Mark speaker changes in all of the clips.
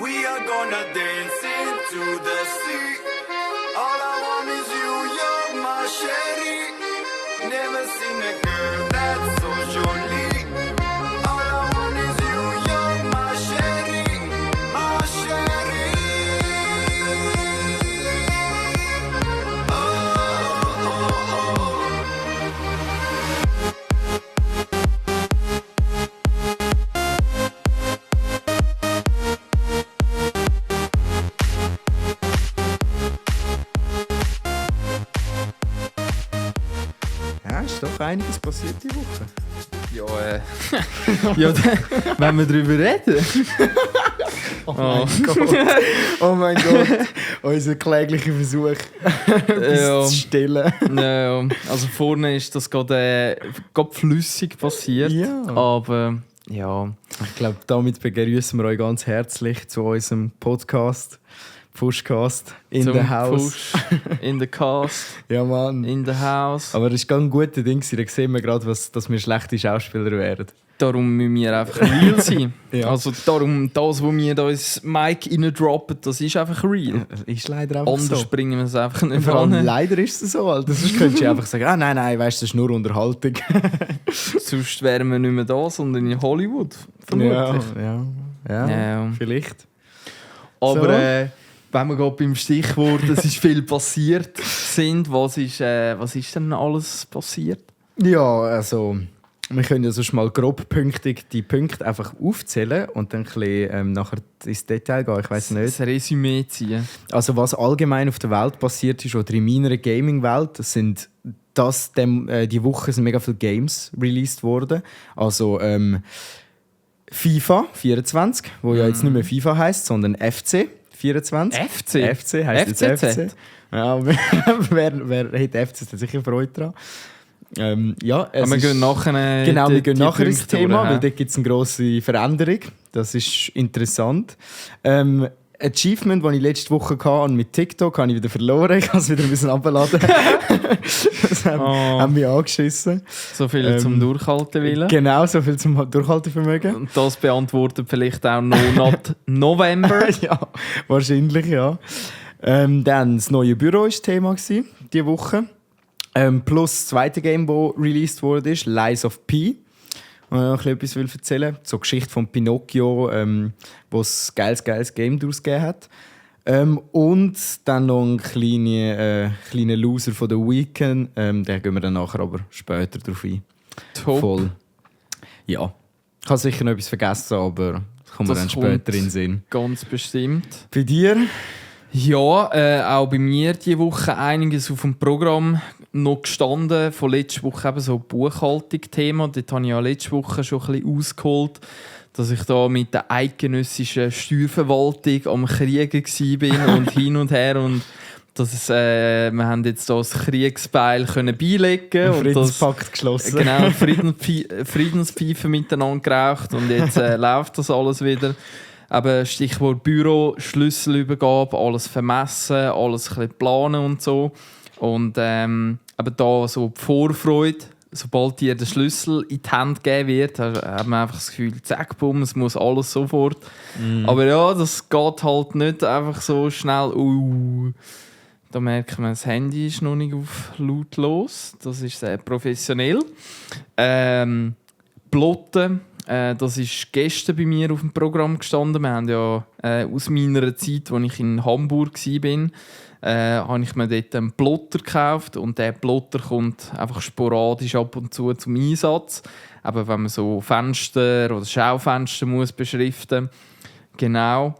Speaker 1: We are gonna dance into the sea. All I want is you, you're my sherry. Never seen a girl that's so jolly. All I want is you, you're my sherry, my sherry. Oh, oh, oh.
Speaker 2: Ja, ist doch einiges passiert die Woche.
Speaker 3: Ja, ja, wenn wir darüber reden.
Speaker 2: Oh mein Gott. Oh mein Gott. Unser kläglicher Versuch, etwas zu stillen.
Speaker 3: Ja, also vorne ist das gerade flüssig passiert.
Speaker 2: Ja.
Speaker 3: Aber ja.
Speaker 2: Ich glaube, damit begrüßen wir euch ganz herzlich zu unserem Podcast. Pushcast in
Speaker 3: zum
Speaker 2: the house.
Speaker 3: Push, in the cast,
Speaker 2: Ja, Mann.
Speaker 3: in the house.
Speaker 2: Aber das ist ganz ein guter Ding. Da sehen wir gerade, dass wir schlechte Schauspieler wären.
Speaker 3: Darum müssen wir einfach real sein.
Speaker 2: Ja.
Speaker 3: Also darum, das, wo wir da ins Mic reindroppen, das ist einfach real.
Speaker 2: Das ist leider einfach
Speaker 3: Anders
Speaker 2: so.
Speaker 3: bringen wir es einfach nicht
Speaker 2: Vor allem
Speaker 3: an.
Speaker 2: leider ist es so. Alter. Sonst könntest du einfach sagen, nein, weißt du, das ist nur Unterhaltung.
Speaker 3: Sonst wären wir nicht mehr da, sondern in Hollywood. Vermutlich.
Speaker 2: Ja, vielleicht.
Speaker 3: Aber
Speaker 2: So.
Speaker 3: wenn wir gerade beim Stichwort, es ist viel passiert sind, was ist denn alles passiert?
Speaker 2: Ja, also wir können ja sonst mal grobpünktig die Punkte einfach aufzählen und dann ein bisschen, nachher ins Detail gehen. Ich weiß nicht.
Speaker 3: Das Resümee ziehen.
Speaker 2: Also was allgemein auf der Welt passiert ist, oder in meiner Gaming-Welt, die Woche sind mega viele Games released worden. Also FIFA 24, wo ja jetzt nicht mehr FIFA heisst, sondern FC 24. FC heisst jetzt FC. Ja, wer hat FC sicher Freude daran. Ja,
Speaker 3: Aber wir gehen nachher
Speaker 2: genau, wir gehen nachher ins
Speaker 3: Punkte
Speaker 2: Thema,
Speaker 3: durch,
Speaker 2: weil dort gibt es eine grosse Veränderung. Das ist interessant. Achievement, das ich letzte Woche hatte mit TikTok, habe ich wieder verloren. Ich musste es wieder runterladen. Das haben mich angeschissen.
Speaker 3: So viel zum Durchhalten willen.
Speaker 2: Genau, so viel zum Durchhaltevermögen.
Speaker 3: Und das beantwortet vielleicht auch No Not November.
Speaker 2: Ja, wahrscheinlich, ja. Dann das neue Büro war Thema diese Woche. Plus das zweite Game, das released wurde, ist Lies of P. Noch etwas erzählen will. So die Geschichte von Pinocchio, wo es ein geiles Game daraus gegeben hat. Und dann noch ein kleiner Loser von The Weeknd. Den gehen wir dann nachher aber später drauf ein.
Speaker 3: Top.
Speaker 2: Voll. Ja. Ich habe sicher noch etwas vergessen, aber das kommt mir dann später in den Sinn.
Speaker 3: Ganz bestimmt.
Speaker 2: Bei dir?
Speaker 3: Ja, auch bei mir diese Woche einiges auf dem Programm noch gestanden. Von letzter Woche eben so Buchhaltung-Thema. Dort habe ich ja letzte Woche schon ein bisschen ausgeholt, dass ich da mit der eidgenössischen Steuerverwaltung am Kriegen war und hin und her. Und wir haben jetzt das Kriegsbeil beilegen und
Speaker 2: Friedenspakt geschlossen.
Speaker 3: Genau, Friedenspfeife miteinander geraucht und jetzt läuft das alles wieder. Aber Stichwort Büro, Schlüsselübergabe, alles vermessen, alles ein bisschen planen und so. Und aber da so die Vorfreude, sobald dir der Schlüssel in die Hand gegeben wird, hat man einfach das Gefühl, zack, bumm, es muss alles sofort. Aber ja, das geht halt nicht einfach so schnell. Da merkt man, das Handy ist noch nicht auf lautlos. Das ist sehr professionell. Plotten. Das ist gestern bei mir auf dem Programm gestanden. Wir haben ja aus meiner Zeit, als ich in Hamburg war, habe ich mir dort einen Plotter gekauft. Und der Plotter kommt einfach sporadisch ab und zu zum Einsatz. Aber wenn man so Fenster oder Schaufenster muss beschriften. Genau.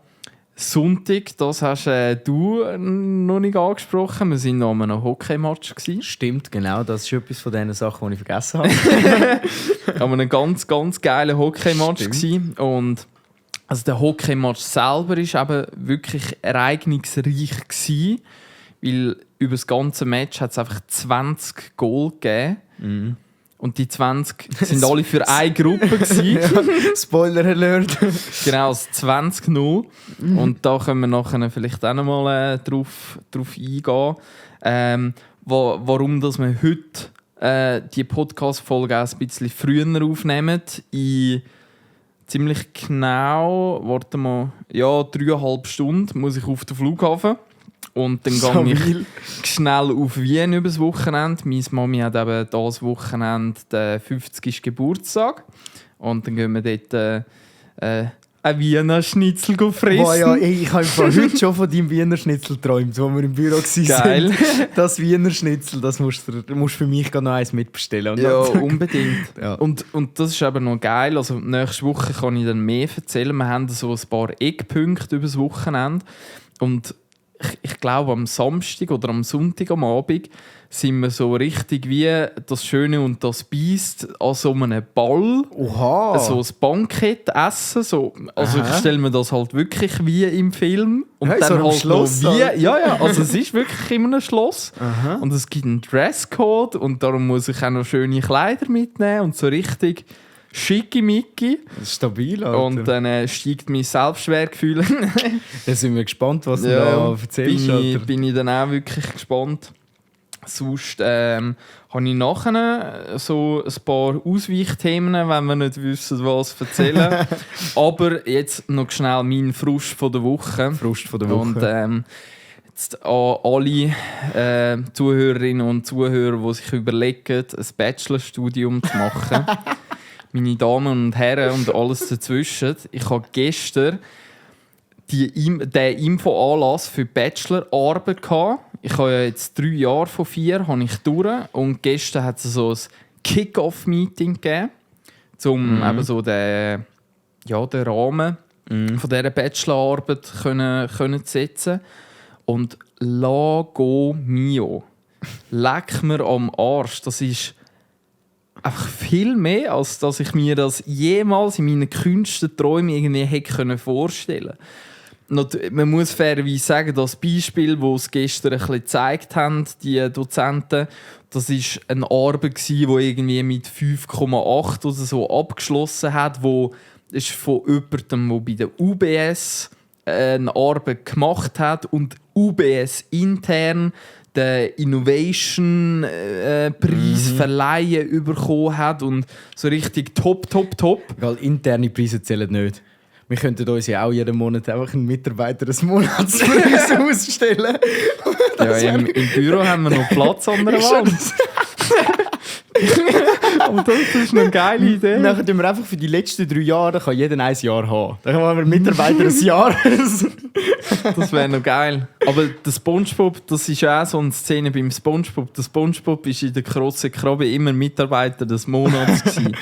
Speaker 3: Sonntag, das hast du noch nicht angesprochen. Wir waren noch an einem Hockeymatch.
Speaker 2: Stimmt, genau. Das ist etwas von den Sachen, die ich vergessen habe.
Speaker 3: Aber ein ganz, ganz geiler Hockeymatch. Und also der Hockeymatch selber war eben wirklich ereignisreich gewesen, weil über das ganze Match hat es einfach 20 Goal gegeben. Mhm. Und die 20 sind alle für eine Gruppe gewesen.
Speaker 2: Ja, Spoiler Alert.
Speaker 3: Genau, das 20-0. Und da können wir nachher vielleicht auch noch mal drauf eingehen. Warum dass wir heute die Podcast-Folge auch ein bisschen früher aufnehmen. In ziemlich genau, warte mal, ja, 3,5 Stunden muss ich auf den Flughafen. Und dann gehe ich schnell auf Wien übers Wochenende. Meine Mami hat eben dieses Wochenende den 50. Geburtstag. Und dann gehen wir dort ein Wiener Schnitzel fressen.
Speaker 2: Oh ja, ich habe heute schon von deinem Wiener Schnitzel geträumt, wo wir im Büro waren.
Speaker 3: Geil.
Speaker 2: Das Wiener Schnitzel, das musst du für mich noch eins mitbestellen. Und
Speaker 3: Ja, unbedingt.
Speaker 2: Ja.
Speaker 3: Und das ist aber noch geil. Also nächste Woche kann ich dann mehr erzählen. Wir haben so ein paar Eckpunkte über das Wochenende. Und ich glaube, am Samstag oder am Sonntag am Abend sind wir so richtig wie das Schöne und das Biest an so einem Ball.
Speaker 2: Oha!
Speaker 3: So ein Bankett essen. So. Also ich stelle mir das halt wirklich wie im Film. Und
Speaker 2: Hey,
Speaker 3: dann
Speaker 2: so ein
Speaker 3: halt
Speaker 2: Schloss,
Speaker 3: noch wie.
Speaker 2: oder?
Speaker 3: Ja, also es ist wirklich immer ein Schloss.
Speaker 2: Aha.
Speaker 3: Und es gibt einen Dresscode und darum muss ich auch noch schöne Kleider mitnehmen und so richtig schickimicki.
Speaker 2: Das ist stabil, Alter.
Speaker 3: Und dann steigt mein Selbstwertgefühl.
Speaker 2: Dann sind wir gespannt, was du da erzählst, Alter.
Speaker 3: bin ich dann auch wirklich gespannt. Sonst habe ich nachher so ein paar Ausweichthemen, wenn wir nicht wissen, was erzählen. Aber jetzt noch schnell mein Frust von der Woche.
Speaker 2: Frust von der Woche.
Speaker 3: Und jetzt an alle Zuhörerinnen und Zuhörer, die sich überlegen, ein Bachelorstudium zu machen. Meine Damen und Herren und alles dazwischen. Ich habe gestern den Infoanlass für die Bachelorarbeit gehabt. Ich habe ja jetzt 3 Jahre von 4 habe ich durch. Und gestern hat es so ein Kick-Off-Meeting gegeben, um eben so den Rahmen von dieser Bachelorarbeit können zu setzen. Und Lago Mio, leck mir am Arsch, das ist einfach viel mehr, als dass ich mir das jemals in meinen kühnsten Träumen irgendwie hätte vorstellen können. Man muss fairerweise sagen, das Beispiel, das es gestern ein bisschen gezeigt haben, die Dozenten, das war eine Arbeit, die irgendwie mit 5,8 oder so abgeschlossen hat, wo ist von jemandem, der bei der UBS eine Arbeit gemacht hat und UBS intern den Innovation-Preis verleihen bekommen hat und so richtig top.
Speaker 2: Weil interne Preise zählen nicht. Wir könnten uns ja auch jeden Monat einfach einen Mitarbeiter des Monats ausstellen.
Speaker 3: Ja, im Büro haben wir noch Platz an der Wand. Aber das ist eine geile Idee.
Speaker 2: Dann können wir einfach für die letzten 3 Jahre kann jeder ein Jahr haben. Dann haben wir Mitarbeiter ein Jahr.
Speaker 3: Das wäre noch geil. Aber der SpongeBob, das ist ja auch so eine Szene beim SpongeBob. Der SpongeBob war in der Krosse Krabbe immer Mitarbeiter des Monats gewesen.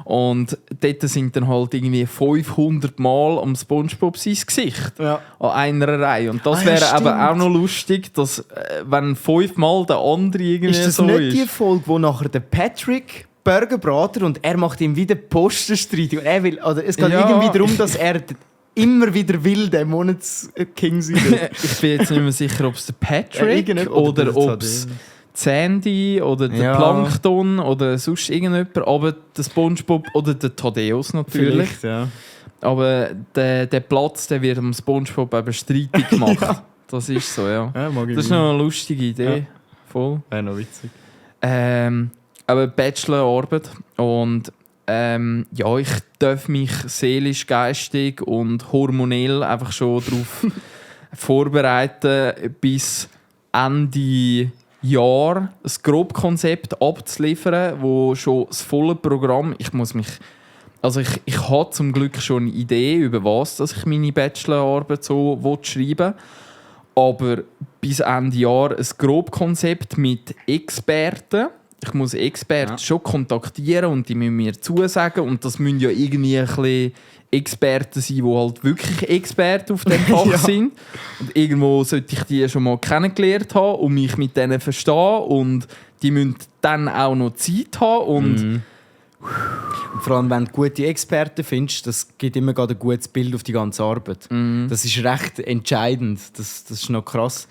Speaker 3: Und dort sind dann halt irgendwie 500 Mal am SpongeBob sein Gesicht an einer Reihe. Und das wäre aber auch noch lustig, dass wenn 5 Mal der andere irgendwie
Speaker 2: ist das
Speaker 3: so
Speaker 2: nicht
Speaker 3: ist.
Speaker 2: die Folge, wo nachher der Patrick Burgerbrater und er macht ihm wieder Postenstreite. Und er will, oder es geht irgendwie darum, dass er immer wieder will, der Monatsking sein will.
Speaker 3: Ich bin jetzt nicht mehr sicher, ob es der Patrick oder ob es Sandy oder der Plankton oder sonst irgendjemand, aber der SpongeBob oder der Thaddeus natürlich.
Speaker 2: Ja.
Speaker 3: Aber der Platz, der wird am SpongeBob eben streitig gemacht. Das ist so, ja.
Speaker 2: Mag ich
Speaker 3: Das ist noch eine lustige Idee.
Speaker 2: Ja.
Speaker 3: Voll.
Speaker 2: Wäre noch witzig.
Speaker 3: Aber Bachelorarbeit und ich darf mich seelisch, geistig und hormonell einfach schon darauf vorbereiten, bis Ende Jahr ein Grobkonzept abzuliefern, wo schon das volle Programm, ich habe zum Glück schon eine Idee, über was dass ich meine Bachelorarbeit so schreiben will, aber bis Ende Jahr ein Grobkonzept mit Experten. Ich muss Experten schon kontaktieren und die müssen mir zusagen und das müssen ja irgendwie ein bisschen Experten sein, die halt wirklich Experten auf dem Fach sind. Und irgendwo sollte ich die schon mal kennengelernt haben und mich mit denen verstehen und die müssen dann auch noch Zeit haben und
Speaker 2: vor allem, wenn du gute Experten findest, das gibt immer gerade ein gutes Bild auf die ganze Arbeit. Das ist recht entscheidend, das ist noch krass.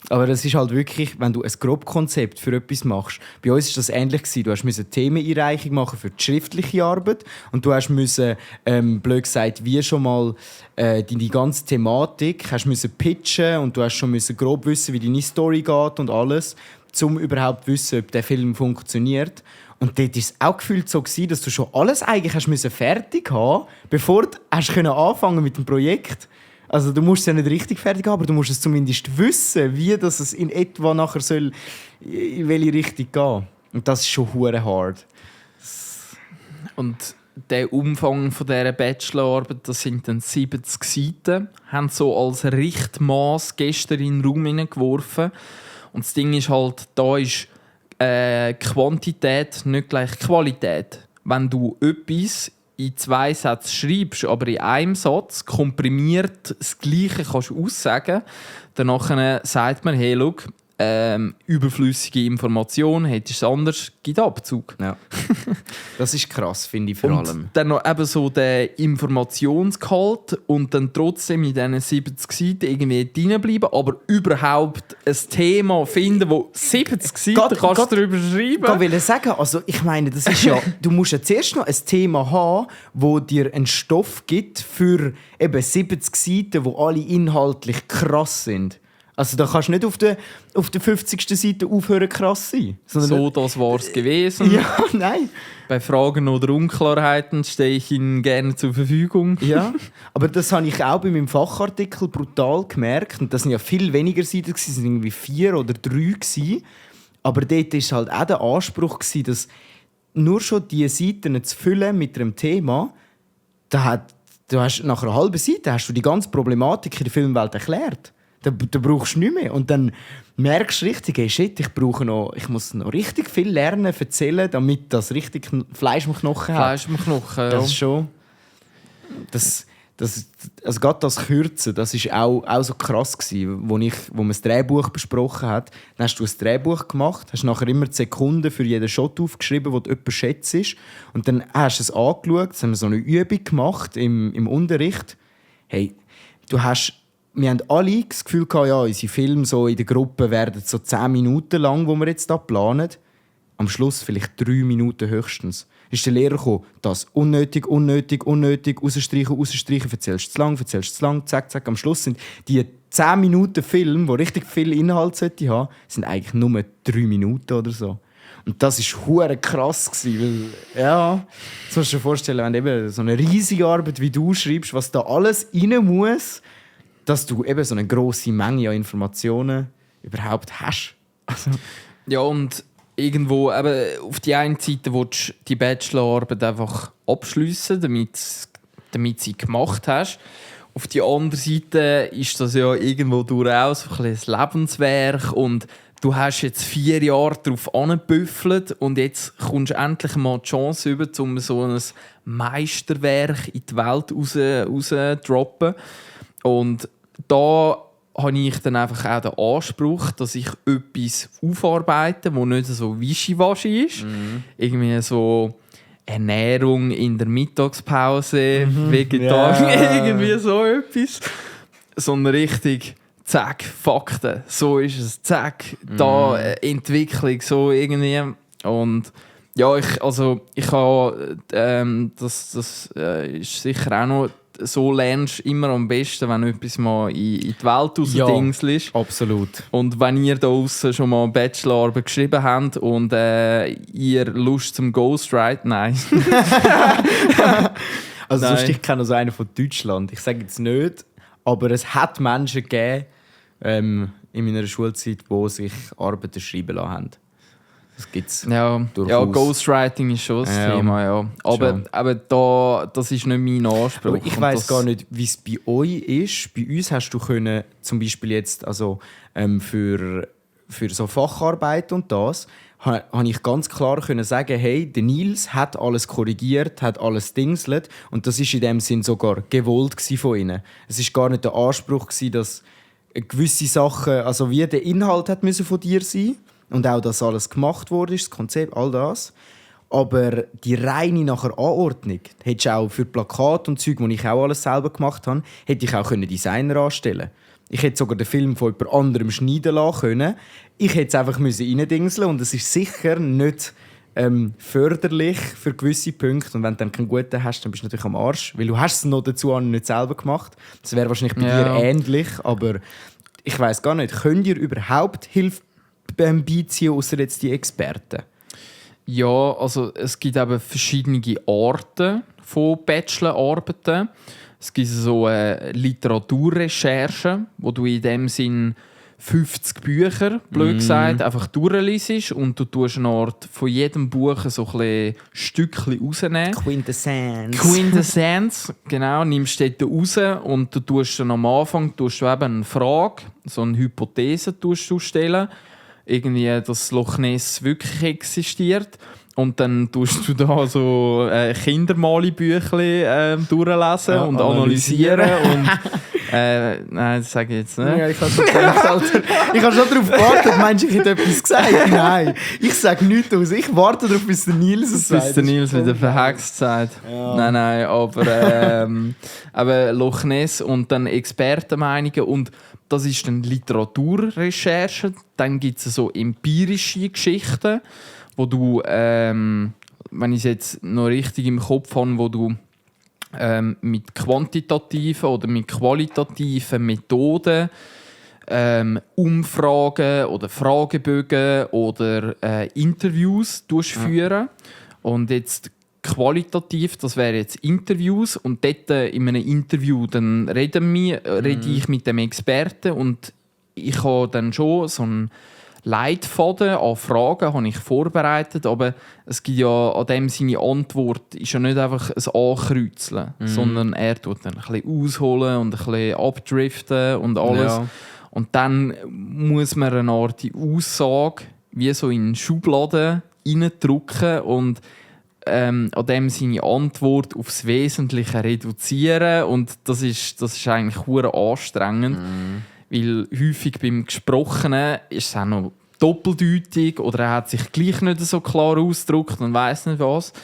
Speaker 2: Aber das ist halt wirklich, wenn du ein Grobkonzept für etwas machst. Bei uns war das ähnlich. Du musst Themeneinreichung machen für die schriftliche Arbeit und du musst, blöd gesagt, wie schon mal deine ganze Thematik hast pitchen und du hast schon grob wissen, wie deine Story geht und alles, um überhaupt zu wissen, ob der Film funktioniert. Und dort war es auch gefühlt so, dass du schon alles eigentlich hast müssen fertig haben, bevor du hast können anfangen mit dem Projekt. Also du musst es ja nicht richtig fertig haben, aber du musst es zumindest wissen, wie das es in etwa nachher soll, in welche Richtung gehen. Und das ist schon hure hard.
Speaker 3: Und der Umfang von dieser Bachelorarbeit, das sind dann 70 Seiten, haben so als Richtmaß gestern in den Raum hineingeworfen. Und das Ding ist halt, da ist Quantität nicht gleich Qualität. Wenn du etwas in 2 Sätzen schreibst, aber in einem Satz komprimiert das Gleiche kannst du aussagen, dann sagt man, hey, schau, überflüssige Information, hättest du es anders, gibt Abzug.
Speaker 2: Ja. Das ist krass, finde ich vor allem.
Speaker 3: Und dann noch eben so der Informationsgehalt und dann trotzdem in diesen 70 Seiten irgendwie drinbleiben, aber überhaupt ein Thema finden, wo 70 Seiten kannst du darüber schreiben.
Speaker 2: Ich will sagen, also ich meine, das ist ja, du musst ja zuerst noch ein Thema haben, wo dir einen Stoff gibt für eben 70 Seiten, wo alle inhaltlich krass sind. Also da kannst du nicht auf der 50. Seite aufhören krass sein.
Speaker 3: So, das war es gewesen.
Speaker 2: Ja, nein.
Speaker 3: Bei Fragen oder Unklarheiten stehe ich Ihnen gerne zur Verfügung.
Speaker 2: Ja, aber das habe ich auch bei meinem Fachartikel brutal gemerkt. Und das sind ja viel weniger Seiten, es waren irgendwie 4 oder 3 gewesen. Aber dort war halt auch der Anspruch, dass nur schon diese Seiten zu füllen mit einem Thema, du hast nach einer halben Seite hast du die ganze Problematik in der Filmwelt erklärt. Da brauchst du nichts mehr. Und dann merkst du richtig, hey, shit, ich muss noch richtig viel lernen, erzählen, damit das richtig Fleisch im Knochen hat.
Speaker 3: Fleisch im Knochen, ja.
Speaker 2: Das ist schon... Also gerade das Kürzen, das war auch so krass gewesen, wo man das Drehbuch besprochen hat. Dann hast du ein Drehbuch gemacht, hast nachher immer die Sekunden für jeden Shot aufgeschrieben, den du jemand schätzt. Und dann hast du es angeschaut, jetzt haben wir so eine Übung gemacht im Unterricht. Hey, wir haben alle das Gefühl gehabt, ja, unsere Filme so in der Gruppe werden so 10 Minuten lang, die wir jetzt hier planen. Am Schluss vielleicht 3 Minuten höchstens. Ist der Lehrer gekommen, das unnötig, rausstreichen, erzählst zu lang, zack, zack. Am Schluss sind die 10 Minuten Film, die richtig viel Inhalt haben, sind eigentlich nur 3 Minuten oder so. Und das war hure krass gewesen, weil, ja, das musst du dir vorstellen, wenn du eben so eine riesige Arbeit wie du schreibst, was da alles rein muss, dass du eben so eine grosse Menge an Informationen überhaupt hast. Also.
Speaker 3: Ja, und irgendwo eben auf die einen Seite willst du die Bachelorarbeit einfach abschliessen, damit sie gemacht hast. Auf die andere Seite ist das ja irgendwo durchaus ein Lebenswerk und du hast jetzt 4 Jahre darauf angebüffelt und jetzt kommst du endlich mal die Chance über, um so ein Meisterwerk in die Welt raus zu droppen. Und da habe ich dann einfach auch den Anspruch, dass ich etwas aufarbeite, das nicht so wischiwaschi ist. Irgendwie so Ernährung in der Mittagspause, Vegetarier, irgendwie so etwas. Sondern richtig, zack, Fakten. So ist es, zack, da Entwicklung, so irgendwie. Und ja, ich habe, das ist sicher auch noch, so lernst du immer am besten, wenn du etwas mal in die Welt rausdingselst.
Speaker 2: Ja, absolut.
Speaker 3: Und wenn ihr da draussen schon mal eine Bachelorarbeit geschrieben habt und ihr Lust zum Ghostwriten, nein.
Speaker 2: Also
Speaker 3: Nein.
Speaker 2: sonst, ich kenne also einen von Deutschland. Ich sage jetzt nicht, aber es hat Menschen gegeben in meiner Schulzeit, die sich Arbeiten schreiben lassen haben. Das gibt es durchaus.
Speaker 3: Ja, Ghostwriting ist schon das Thema, ja. Aber das ist nicht mein Anspruch.
Speaker 2: Aber ich weiss gar nicht, wie es bei euch ist. Bei uns hast du können, zum Beispiel jetzt also, für so Facharbeit und das, habe ich ganz klar können sagen, hey, der Nils hat alles korrigiert, hat alles dingselt und das ist in dem Sinn sogar gewollt von ihnen. Es ist gar nicht der Anspruch gewesen, dass gewisse Sachen, also wie der Inhalt hat müssen von dir sein und auch, dass alles gemacht wurde, das Konzept, all das. Aber die reine nachher Anordnung, hättest du auch für Plakate und Zeug, die ich auch alles selber gemacht habe, hätte ich auch Designer anstellen können. Ich hätte sogar den Film von jemand anderem schneiden lassen können. Ich hätte es einfach reindingseln und es ist sicher nicht förderlich für gewisse Punkte. Und wenn du dann keinen guten hast, dann bist du natürlich am Arsch. Weil du hast es noch dazu nicht selber gemacht. Das wäre wahrscheinlich bei dir ähnlich, aber ich weiss gar nicht. Könnt ihr überhaupt Hilfe beiziehen, außer jetzt die Experten?
Speaker 3: Ja, also es gibt eben verschiedene Arten von Bachelorarbeiten. Es gibt so Literaturrecherchen, wo du in dem Sinn 50 Bücher, blöd gesagt, einfach durchliest und du tust eine Art von jedem Buch so ein Stückchen rausnehmen. Quintessenz, genau, nimmst du dort raus und du tust dann am Anfang eben eine Frage, so eine Hypothese tust du stellen, irgendwie, dass Loch Ness wirklich existiert. Und dann tust du da so Kindermali-Büchlein durchlesen und analysieren. Und, nein, das sage ich jetzt nicht.
Speaker 2: Ja, ich habe schon gedacht, Alter. Ich habe schon darauf gewartet. Meinst du, ich hätte etwas gesagt? Nein, ich sage nichts aus. Ich warte darauf, bis der Nils es sagt.
Speaker 3: Bis der Nils wieder verhext sagt.
Speaker 2: Ja.
Speaker 3: Nein, aber eben Loch Ness und dann Expertenmeinungen. Und das ist dann Literaturrecherche. Dann gibt es so empirische Geschichten, wo du, wenn ich es jetzt noch richtig im Kopf habe, wo du mit quantitativen oder mit qualitativen Methoden Umfragen oder Fragebögen oder Interviews führen. Und jetzt qualitativ, das wären jetzt Interviews und dort in einem Interview dann rede ich mit dem Experten und ich habe dann schon so einen Leitfaden an Fragen habe ich vorbereitet, aber es gibt ja an dem seine Antwort ist ja nicht einfach ein Ankreuzeln, sondern er tut dann ein bisschen ausholen und ein bisschen abdriften und alles. Ja. Und dann muss man eine Art Aussage wie so in Schubladen reindrücken und an dem seine Antwort aufs Wesentliche reduzieren und das ist eigentlich hure anstrengend. Weil häufig beim Gesprochenen ist es auch noch doppeldeutig oder er hat sich gleich nicht so klar ausgedrückt und weiss nicht was.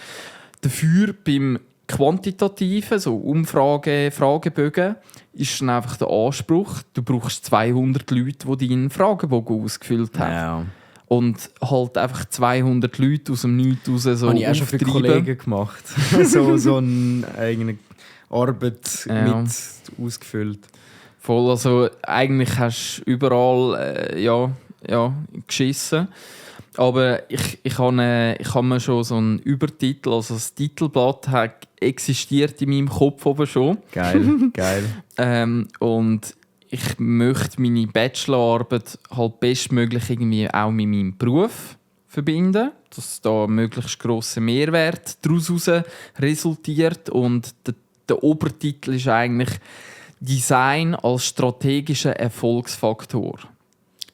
Speaker 3: Dafür beim Quantitativen, so Umfragen, Fragebögen, ist dann einfach der Anspruch, du brauchst 200 Leute, die deinen Fragebogen ausgefüllt haben. Ja. Und halt einfach 200 Leute aus dem Nichts raus so
Speaker 2: habe ich auch schon für Kollegen gemacht. so eine eigene Arbeit mit ausgefüllt.
Speaker 3: Voll, also eigentlich hast du überall geschissen. Aber ich habe mir schon so einen Übertitel, also das Titelblatt existiert in meinem Kopf oben schon.
Speaker 2: Geil.
Speaker 3: Und ich möchte meine Bachelorarbeit halt bestmöglich irgendwie auch mit meinem Beruf verbinden, dass da möglichst grosser Mehrwert daraus resultiert. Und der Obertitel ist eigentlich Design als strategischer Erfolgsfaktor.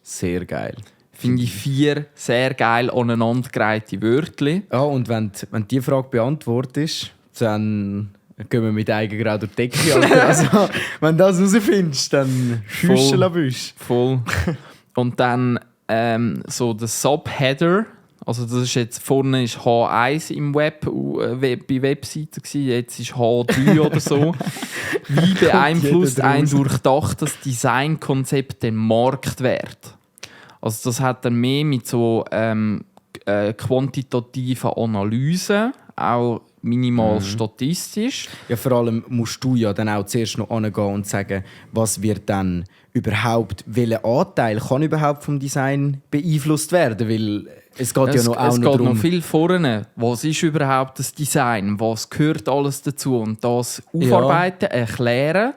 Speaker 2: Sehr geil.
Speaker 3: Finde ich 4 sehr geil aneinandergereihte Wörter.
Speaker 2: Ja, und wenn die Frage beantwortet ist, dann gehen wir mit Eigengrau durch die Decke. Also, wenn du das herausfindest, dann schüsseln Büsch.
Speaker 3: Voll. Und dann so der Subheader. Also das ist jetzt vorne ist H1 im Web bei Webseiten gewesen, jetzt ist H3 oder so. Wie beeinflusst ein durchdachtes Designkonzept den Marktwert? Also das hat dann mehr mit so quantitativen Analysen, auch minimal statistisch.
Speaker 2: Ja, vor allem musst du ja dann auch zuerst noch angehen und sagen, was wird dann überhaupt, welcher Anteil kann überhaupt vom Design beeinflusst werden, weil es geht
Speaker 3: es geht noch viel vorne. Was ist überhaupt das Design? Was gehört alles dazu? Und das aufarbeiten, erklären,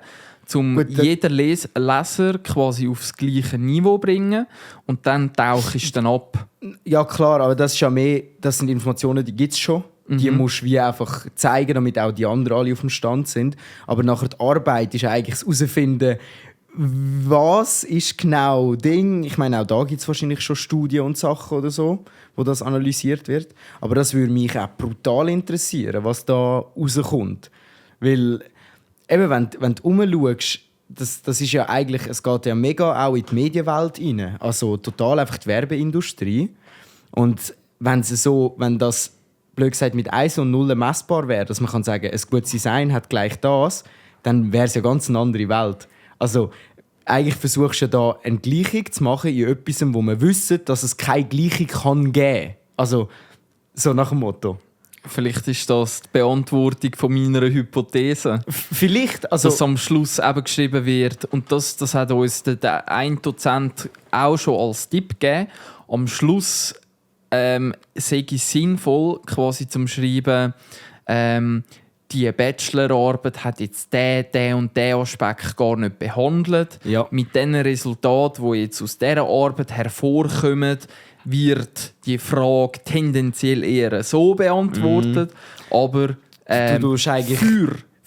Speaker 3: um jeden Leser quasi aufs gleiche Niveau bringen und dann tauchst du dann ab.
Speaker 2: Ja klar, aber das ist ja mehr, das sind Informationen, die gibt es schon. Die musst du wie einfach zeigen, damit auch die anderen alle auf dem Stand sind. Aber nachher die Arbeit ist eigentlich das Herausfinden, was ist genau Ding. Ich meine, auch da gibt es wahrscheinlich schon Studien und Sachen oder so, wo das analysiert wird. Aber das würde mich auch brutal interessieren, was da rauskommt. Weil, eben, wenn du rumschaust, das ist ja eigentlich, es geht ja mega auch in die Medienwelt rein. Also total einfach die Werbeindustrie. Und wenn das blöd gesagt mit 1 und 0 messbar wäre, dass man kann sagen, ein gutes Design hat gleich das, dann wäre es ja ganz eine andere Welt. Also eigentlich versuchst du ja da eine Gleichung zu machen in etwas, wo man wissen, dass es keine Gleichung kann geben. Also so nach dem Motto.
Speaker 3: Vielleicht ist das die Beantwortung von meiner Hypothese.
Speaker 2: Vielleicht. Also
Speaker 3: dass am Schluss eben geschrieben wird. Und das hat uns der ein Dozent auch schon als Tipp gegeben. Am Schluss sei es sinnvoll, quasi zum Schreiben, die Bachelorarbeit hat jetzt den und den Aspekt gar nicht behandelt.
Speaker 2: Ja.
Speaker 3: Mit den Resultaten, die jetzt aus dieser Arbeit hervorkommen, wird die Frage tendenziell eher so beantwortet. Aber
Speaker 2: Du tust eigentlich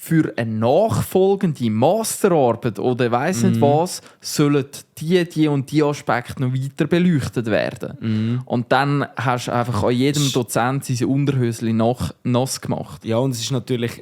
Speaker 3: für eine nachfolgende Masterarbeit oder weiss nicht was, sollen die und die Aspekte noch weiter beleuchtet werden. Und dann hast du einfach an jedem Dozent sein Unterhöschen nass gemacht.
Speaker 2: Ja, und es ist natürlich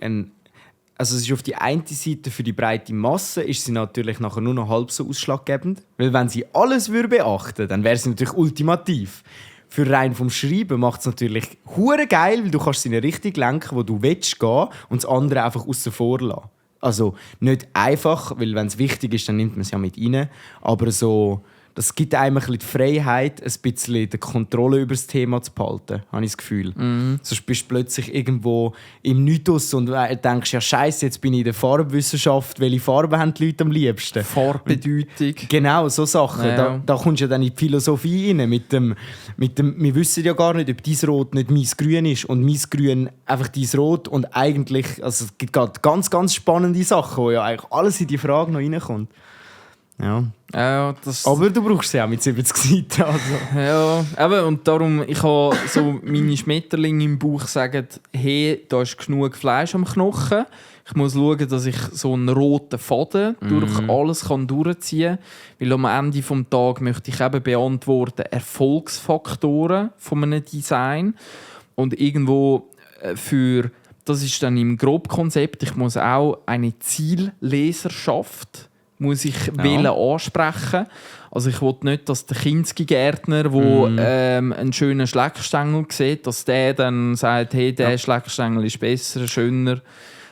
Speaker 2: also es ist auf die eine Seite für die breite Masse ist sie natürlich nachher nur noch halb so ausschlaggebend. Weil wenn sie alles beachten würde, dann wäre sie natürlich ultimativ. Für rein vom Schreiben macht es natürlich hure geil, weil du kannst sie in eine Richtung lenken, wo du willst gehen und das andere einfach außen vor lassen. Also nicht einfach, weil wenn es wichtig ist, dann nimmt man es ja mit rein. Aber so, das gibt einem ein bisschen die Freiheit, ein bisschen die Kontrolle über das Thema zu behalten, habe ich das Gefühl. Sonst bist du plötzlich irgendwo im Nichts und denkst, ja Scheiße, jetzt bin ich in der Farbwissenschaft, welche Farbe haben die Leute am liebsten?
Speaker 3: Farbbedeutung.
Speaker 2: Genau, so Sachen.
Speaker 3: Ja.
Speaker 2: Da kommst du ja dann in die Philosophie rein. Mit dem, wir wissen ja gar nicht, ob dein Rot nicht mein Grün ist und mein Grün einfach dein Rot. Und eigentlich, also es gibt gerade ganz, ganz spannende Sachen, wo ja eigentlich alles in die Frage noch reinkommt. Ja.
Speaker 3: Ja, das
Speaker 2: Aber du brauchst sie auch mit 70 Seiten. Also.
Speaker 3: ja, eben, und darum, ich habe so meine Schmetterlinge im Bauch sagen, hey, da ist genug Fleisch am Knochen. Ich muss schauen, dass ich so einen roten Faden durch alles durchziehen kann. Weil am Ende des Tages möchte ich eben beantworten, Erfolgsfaktoren von einem Design. Und irgendwo das ist dann im Grobkonzept, ich muss auch eine Zielleserschaft wählen ansprechen. Also ich will nicht, dass der Kinski-Gärtner, der einen schönen Schleckstängel sieht, dass der dann sagt, hey, der Schleckstängel ist besser, schöner.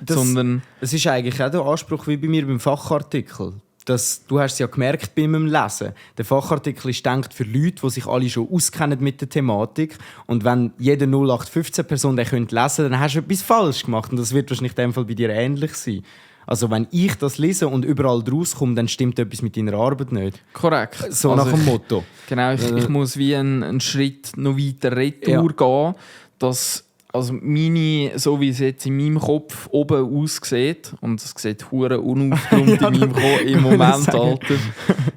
Speaker 3: Sondern
Speaker 2: es ist eigentlich auch der Anspruch wie bei mir beim Fachartikel. Du hast es ja gemerkt bei meinem Lesen. Der Fachartikel ist gedacht für Leute, die sich alle schon auskennen mit der Thematik. Und wenn jede 0815-Person den lesen könnte, dann hast du etwas falsch gemacht. Und das wird wahrscheinlich in dem Fall bei dir ähnlich sein. Also wenn ich das lese und überall draus komme, dann stimmt etwas mit deiner Arbeit nicht.
Speaker 3: korrekt.
Speaker 2: So
Speaker 3: Also
Speaker 2: nach dem Motto.
Speaker 3: Genau, ich muss wie einen Schritt noch weiter retour gehen, dass also meine, so wie es jetzt in meinem Kopf oben aussieht, und es sieht hure unaufgeräumt in meinem Kopf im Moment, Alter,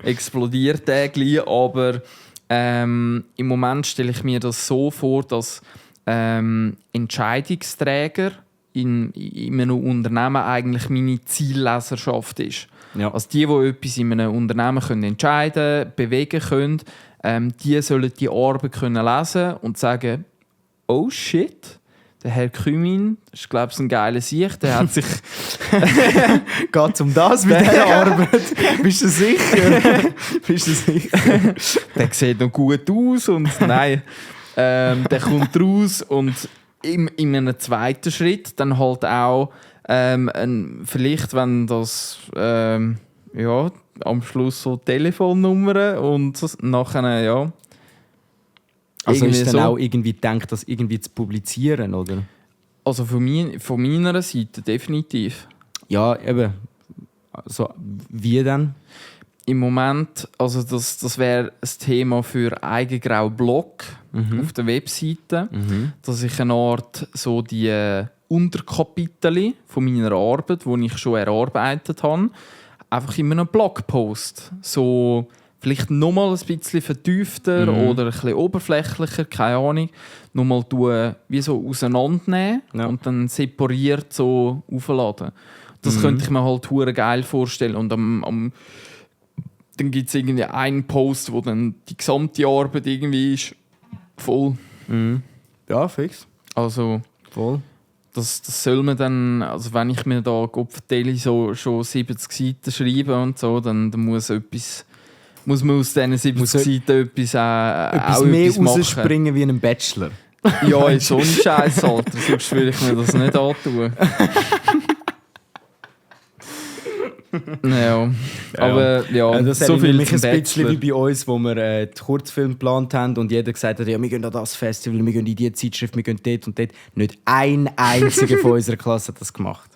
Speaker 3: explodiert täglich, aber im Moment stelle ich mir das so vor, dass Entscheidungsträger in einem Unternehmen eigentlich meine Zielleserschaft ist.
Speaker 2: Ja.
Speaker 3: Also die etwas in einem Unternehmen können entscheiden, bewegen können, die sollen die Arbeit können lesen und sagen, oh shit, der Herr Kümin, das ist glaube ich ein geiler Sicht, der hat sich...
Speaker 2: Geht es um das mit dieser Arbeit? Bist du sicher? Bist du sicher?
Speaker 3: Der sieht noch gut aus und nein, der kommt raus und in einem zweiten Schritt dann halt auch vielleicht, wenn das am Schluss so Telefonnummern und nachher, ja.
Speaker 2: Also ist dann
Speaker 3: so.
Speaker 2: auch irgendwie gedacht, das irgendwie zu publizieren, oder?
Speaker 3: Also von meiner Seite definitiv.
Speaker 2: Ja, eben. Also, wie denn?
Speaker 3: Im Moment, also das wäre ein Thema für eigengrauen Blog auf der Webseite, dass ich eine Art so die Unterkapitel von meiner Arbeit, die ich schon erarbeitet habe, einfach in einem Blogpost so vielleicht nochmal ein bisschen vertiefter oder ein bisschen oberflächlicher, keine Ahnung, nochmal wie so auseinandernehmen und dann separiert so aufladen. Das könnte ich mir halt hure geil vorstellen. Und dann gibt es irgendwie einen Post, wo dann die gesamte Arbeit irgendwie ist voll.
Speaker 2: Ja, fix.
Speaker 3: Also
Speaker 2: Voll.
Speaker 3: das soll man dann, also wenn ich mir da verteile, so schon 70 Seiten schreibe und so, dann muss man aus diesen 70 Seiten etwas
Speaker 2: Etwas
Speaker 3: auch
Speaker 2: mehr
Speaker 3: etwas machen.
Speaker 2: rausspringen wie ein Bachelor.
Speaker 3: Ja, in so einem Scheiß, Alter. Sonst würde ich mir das nicht antun. Ja. Aber ja,
Speaker 2: Das
Speaker 3: so
Speaker 2: erinnert
Speaker 3: viel
Speaker 2: mich
Speaker 3: zum
Speaker 2: ein bisschen
Speaker 3: Bachelor.
Speaker 2: wie bei uns, wo wir die Kurzfilm geplant haben und jeder gesagt hat, ja, wir gehen an das Festival, wir gehen in diese Zeitschrift, wir gehen dort und dort. Nicht ein einziger von unserer Klasse hat das gemacht.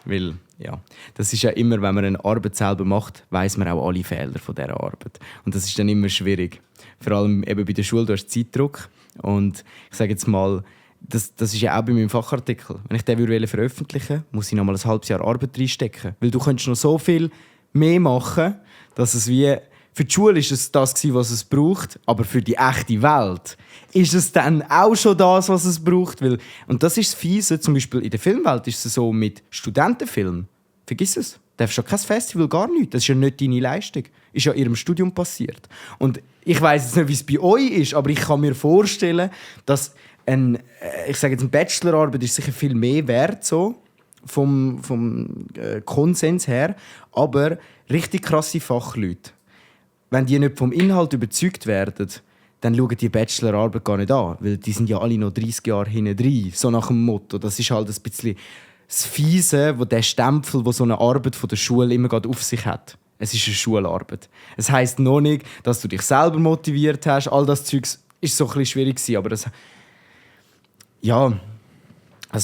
Speaker 2: Weil, ja, das ist ja immer, wenn man eine Arbeit selber macht, weiss man auch alle Fehler von dieser Arbeit. Und das ist dann immer schwierig. Vor allem eben bei der Schule, du hast Zeitdruck. Und ich sage jetzt mal, das ist ja auch bei meinem Fachartikel. Wenn ich den veröffentlichen würde, muss ich noch mal ein halbes Jahr Arbeit reinstecken. Weil du könntest noch so viel mehr machen, dass es wie... Für die Schule war es das, was es braucht, aber für die echte Welt ist es dann auch schon das, was es braucht. Weil, und das ist das Fiese, zum Beispiel in der Filmwelt ist es so mit Studentenfilmen. Vergiss es. Du darfst schon kein Festival, gar nichts. Das ist ja nicht deine Leistung. Ist ja in ihrem Studium passiert. Und ich weiss jetzt nicht, wie es bei euch ist, aber ich kann mir vorstellen, dass eine Bachelorarbeit ist sicher viel mehr wert, so, vom Konsens her. Aber richtig krasse Fachleute, wenn die nicht vom Inhalt überzeugt werden, dann schauen die Bachelorarbeit gar nicht an, weil die sind ja alle noch 30 Jahre hinten drin, so nach dem Motto. Das ist halt ein bisschen das Fiese, wo der Stempel, wo so eine Arbeit von der Schule immer gerade auf sich hat. Es ist eine Schularbeit. Es heisst noch nicht, dass du dich selber motiviert hast. All das Zeugs ist so ein bisschen schwierig gewesen, aber das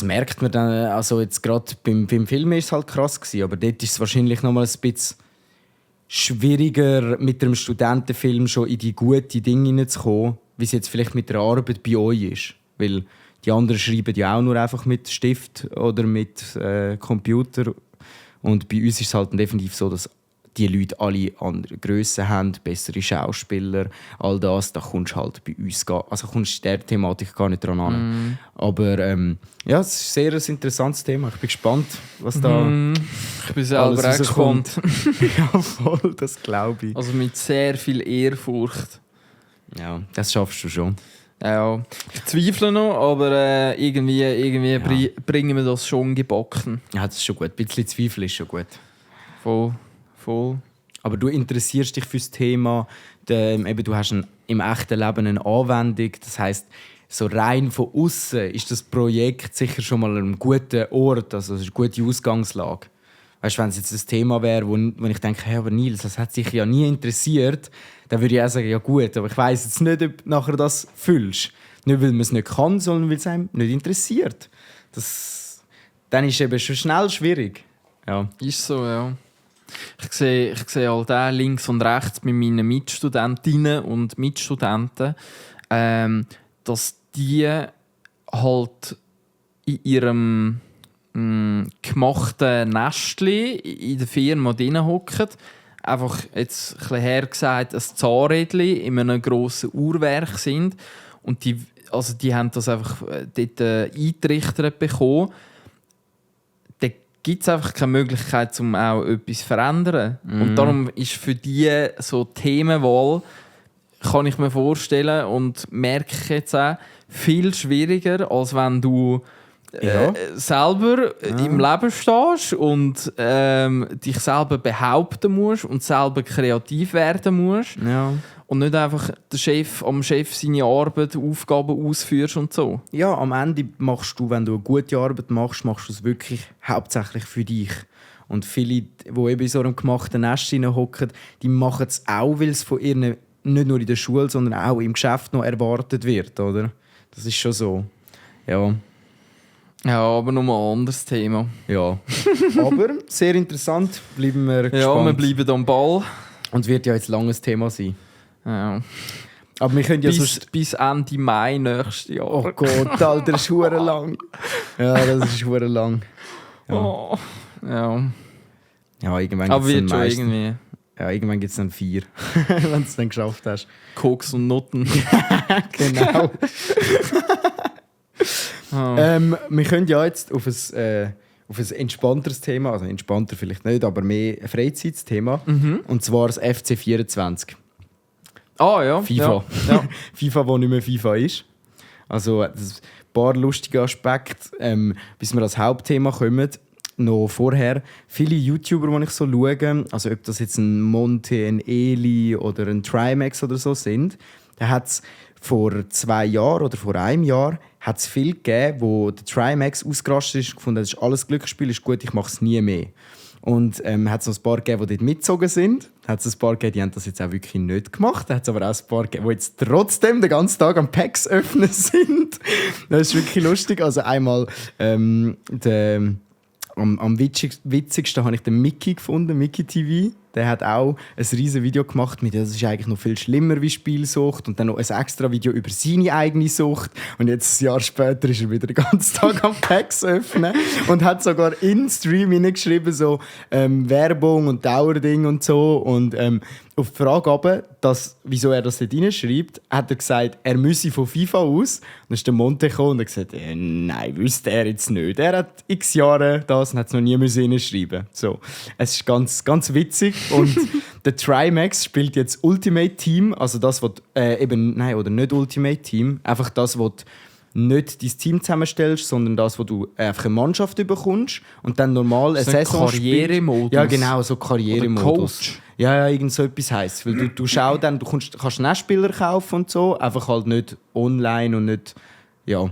Speaker 2: merkt man dann. Also jetzt gerade beim Film ist es halt krass gewesen, aber dort ist es wahrscheinlich noch mal ein bisschen schwieriger, mit einem Studentenfilm schon in die guten Dinge hineinzukommen, wie es jetzt vielleicht mit der Arbeit bei euch ist. Weil die anderen schreiben ja auch nur einfach mit Stift oder mit Computer. Und bei uns ist es halt definitiv so, dass die Leute alle andere Grössen haben, bessere Schauspieler, all das. Da kommst du halt bei uns kommst der Thematik gar nicht dran an. Aber es ist ein sehr interessantes Thema. Ich bin gespannt, was da
Speaker 3: Ich bin selber auch gespannt.
Speaker 2: Ja, voll, das glaube ich.
Speaker 3: Also mit sehr viel Ehrfurcht.
Speaker 2: Ja, das schaffst du schon.
Speaker 3: Ja, ich zweifle noch, aber irgendwie bringen wir das schon gebacken.
Speaker 2: Ja, das ist schon gut. Ein bisschen Zweifel ist schon gut.
Speaker 3: Voll.
Speaker 2: Aber du interessierst dich für das Thema, du hast im echten Leben eine Anwendung. Das heisst, so rein von außen ist das Projekt sicher schon mal an einem guten Ort, also es ist eine gute Ausgangslage. Weißt, wenn es jetzt ein Thema wäre, wo ich denke, hey, aber Nils, das hat sich ja nie interessiert, dann würde ich auch sagen, ja gut, aber ich weiss jetzt nicht, ob du nachher das fühlst. Nicht, weil man es nicht kann, sondern weil es einem nicht interessiert. Dann ist es eben schon schnell schwierig. Ja.
Speaker 3: Ist so, ja. Ich sehe all das links und rechts mit meinen Mitstudentinnen und Mitstudenten, dass die halt in ihrem gemachten Nestchen in der Firma drin hocken. Einfach jetzt ein bisschen hergesagt, ein Zahnrädchen in einem grossen Uhrwerk sind. Und die haben das einfach dort eingetrichtert bekommen. Da gibt es einfach keine Möglichkeit, um auch etwas zu verändern. Und darum ist für die so Themenwahl, kann ich mir vorstellen und merke ich jetzt auch, viel schwieriger, als wenn du selber im Leben stehst und dich selber behaupten musst und selber kreativ werden musst.
Speaker 2: Ja.
Speaker 3: Und nicht einfach am Chef seine Arbeit, Aufgaben ausführst und so.
Speaker 2: Ja, am Ende machst du, wenn du eine gute Arbeit machst, machst du es wirklich hauptsächlich für dich. Und viele, die eben in so einem gemachten Nest hocken, die machen es auch, weil es von ihnen nicht nur in der Schule, sondern auch im Geschäft noch erwartet wird, oder? Das ist schon so. Ja.
Speaker 3: Ja, aber nochmal ein anderes Thema.
Speaker 2: Ja. Aber sehr interessant. Bleiben wir gespannt.
Speaker 3: Ja, wir bleiben am Ball.
Speaker 2: Und wird ja jetzt ein langes Thema sein.
Speaker 3: Ja.
Speaker 2: Aber wir können ja
Speaker 3: bis Ende Mai nächstes Jahr.
Speaker 2: Oh Gott, Alter, das ist verdammt lang. Ja, das ist verdammt lang. Ja.
Speaker 3: Oh, ja.
Speaker 2: Ja, irgendwann
Speaker 3: aber
Speaker 2: wird
Speaker 3: schon irgendwie.
Speaker 2: Ja, irgendwann gibt es dann 4, wenn du es dann geschafft hast.
Speaker 3: Koks und Nutten.
Speaker 2: Genau.
Speaker 3: Oh.
Speaker 2: Wir können ja jetzt auf ein entspannteres Thema, also entspannter vielleicht nicht, aber mehr ein Freizeitsthema. Und zwar das FC 24.
Speaker 3: Ja.
Speaker 2: FIFA.
Speaker 3: Ja.
Speaker 2: FIFA, wo nicht mehr FIFA ist. Also ein paar lustige Aspekte, bis wir als Hauptthema kommen. Noch vorher, viele YouTuber, die ich so schaue, also ob das jetzt ein Monte, ein Eli oder ein Trimax oder so sind, da hat es vor 2 Jahren oder vor einem Jahr hat's viel gegeben, wo der Trimax ausgerastet ist und gefunden hat, das ist alles Glücksspiel, ist gut, ich mache es nie mehr. Und hat es noch ein paar gegeben, die dort mitgezogen sind. Hat es ein paar gegeben, die haben das jetzt auch wirklich nicht gemacht. Hat es aber auch ein paar gegeben, die jetzt trotzdem den ganzen Tag am Packs öffnen sind. Das ist wirklich lustig. Also einmal am witzigsten habe ich den Mickey gefunden, Mickey TV. der hat auch ein riesiges Video gemacht mit, das ist eigentlich noch viel schlimmer wie Spielsucht und dann noch ein extra Video über seine eigene Sucht und jetzt ein Jahr später ist er wieder den ganzen Tag am Packs öffnen und hat sogar in Stream hineingeschrieben, so Werbung und Dauerding und so und auf die Frage aber, wieso er das dort reinschreibt, hat er gesagt, er müsse von FIFA aus. Dann ist der Monte gekommen und hat gesagt, nein, wüsste er jetzt nicht. Er hat x Jahre das und hat es noch nie reinschreiben. So, es ist ganz, ganz witzig. Und der Trimax spielt jetzt Ultimate Team, also das, was oder nicht Ultimate Team, einfach das, was nicht dein Team zusammenstellst, sondern das, wo du einfach eine Mannschaft bekommst und dann normal eine Saison
Speaker 3: Karrieremodus.
Speaker 2: Ja, genau, so Karrieremodus.
Speaker 3: Coach.
Speaker 2: Ja, irgend so etwas heisst. Weil du schaust dann, kannst einen Spieler kaufen und so, einfach halt nicht online und nicht, ja.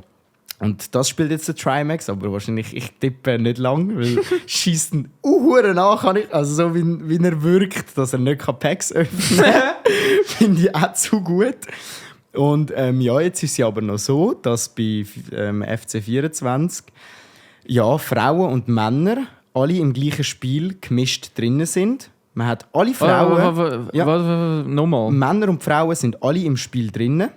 Speaker 2: Und das spielt jetzt der Trimax, aber wahrscheinlich, ich tippe nicht lang, weil schießt einen Uhren an, also so wie er wirkt, dass er nicht Packs öffnen kann, finde ich auch zu gut. Und jetzt ist es aber noch so, dass bei FC 24 Frauen und Männer alle im gleichen Spiel gemischt drinnen sind. Man hat alle Frauen...
Speaker 3: Nochmal.
Speaker 2: Männer und Frauen sind alle im Spiel drinnen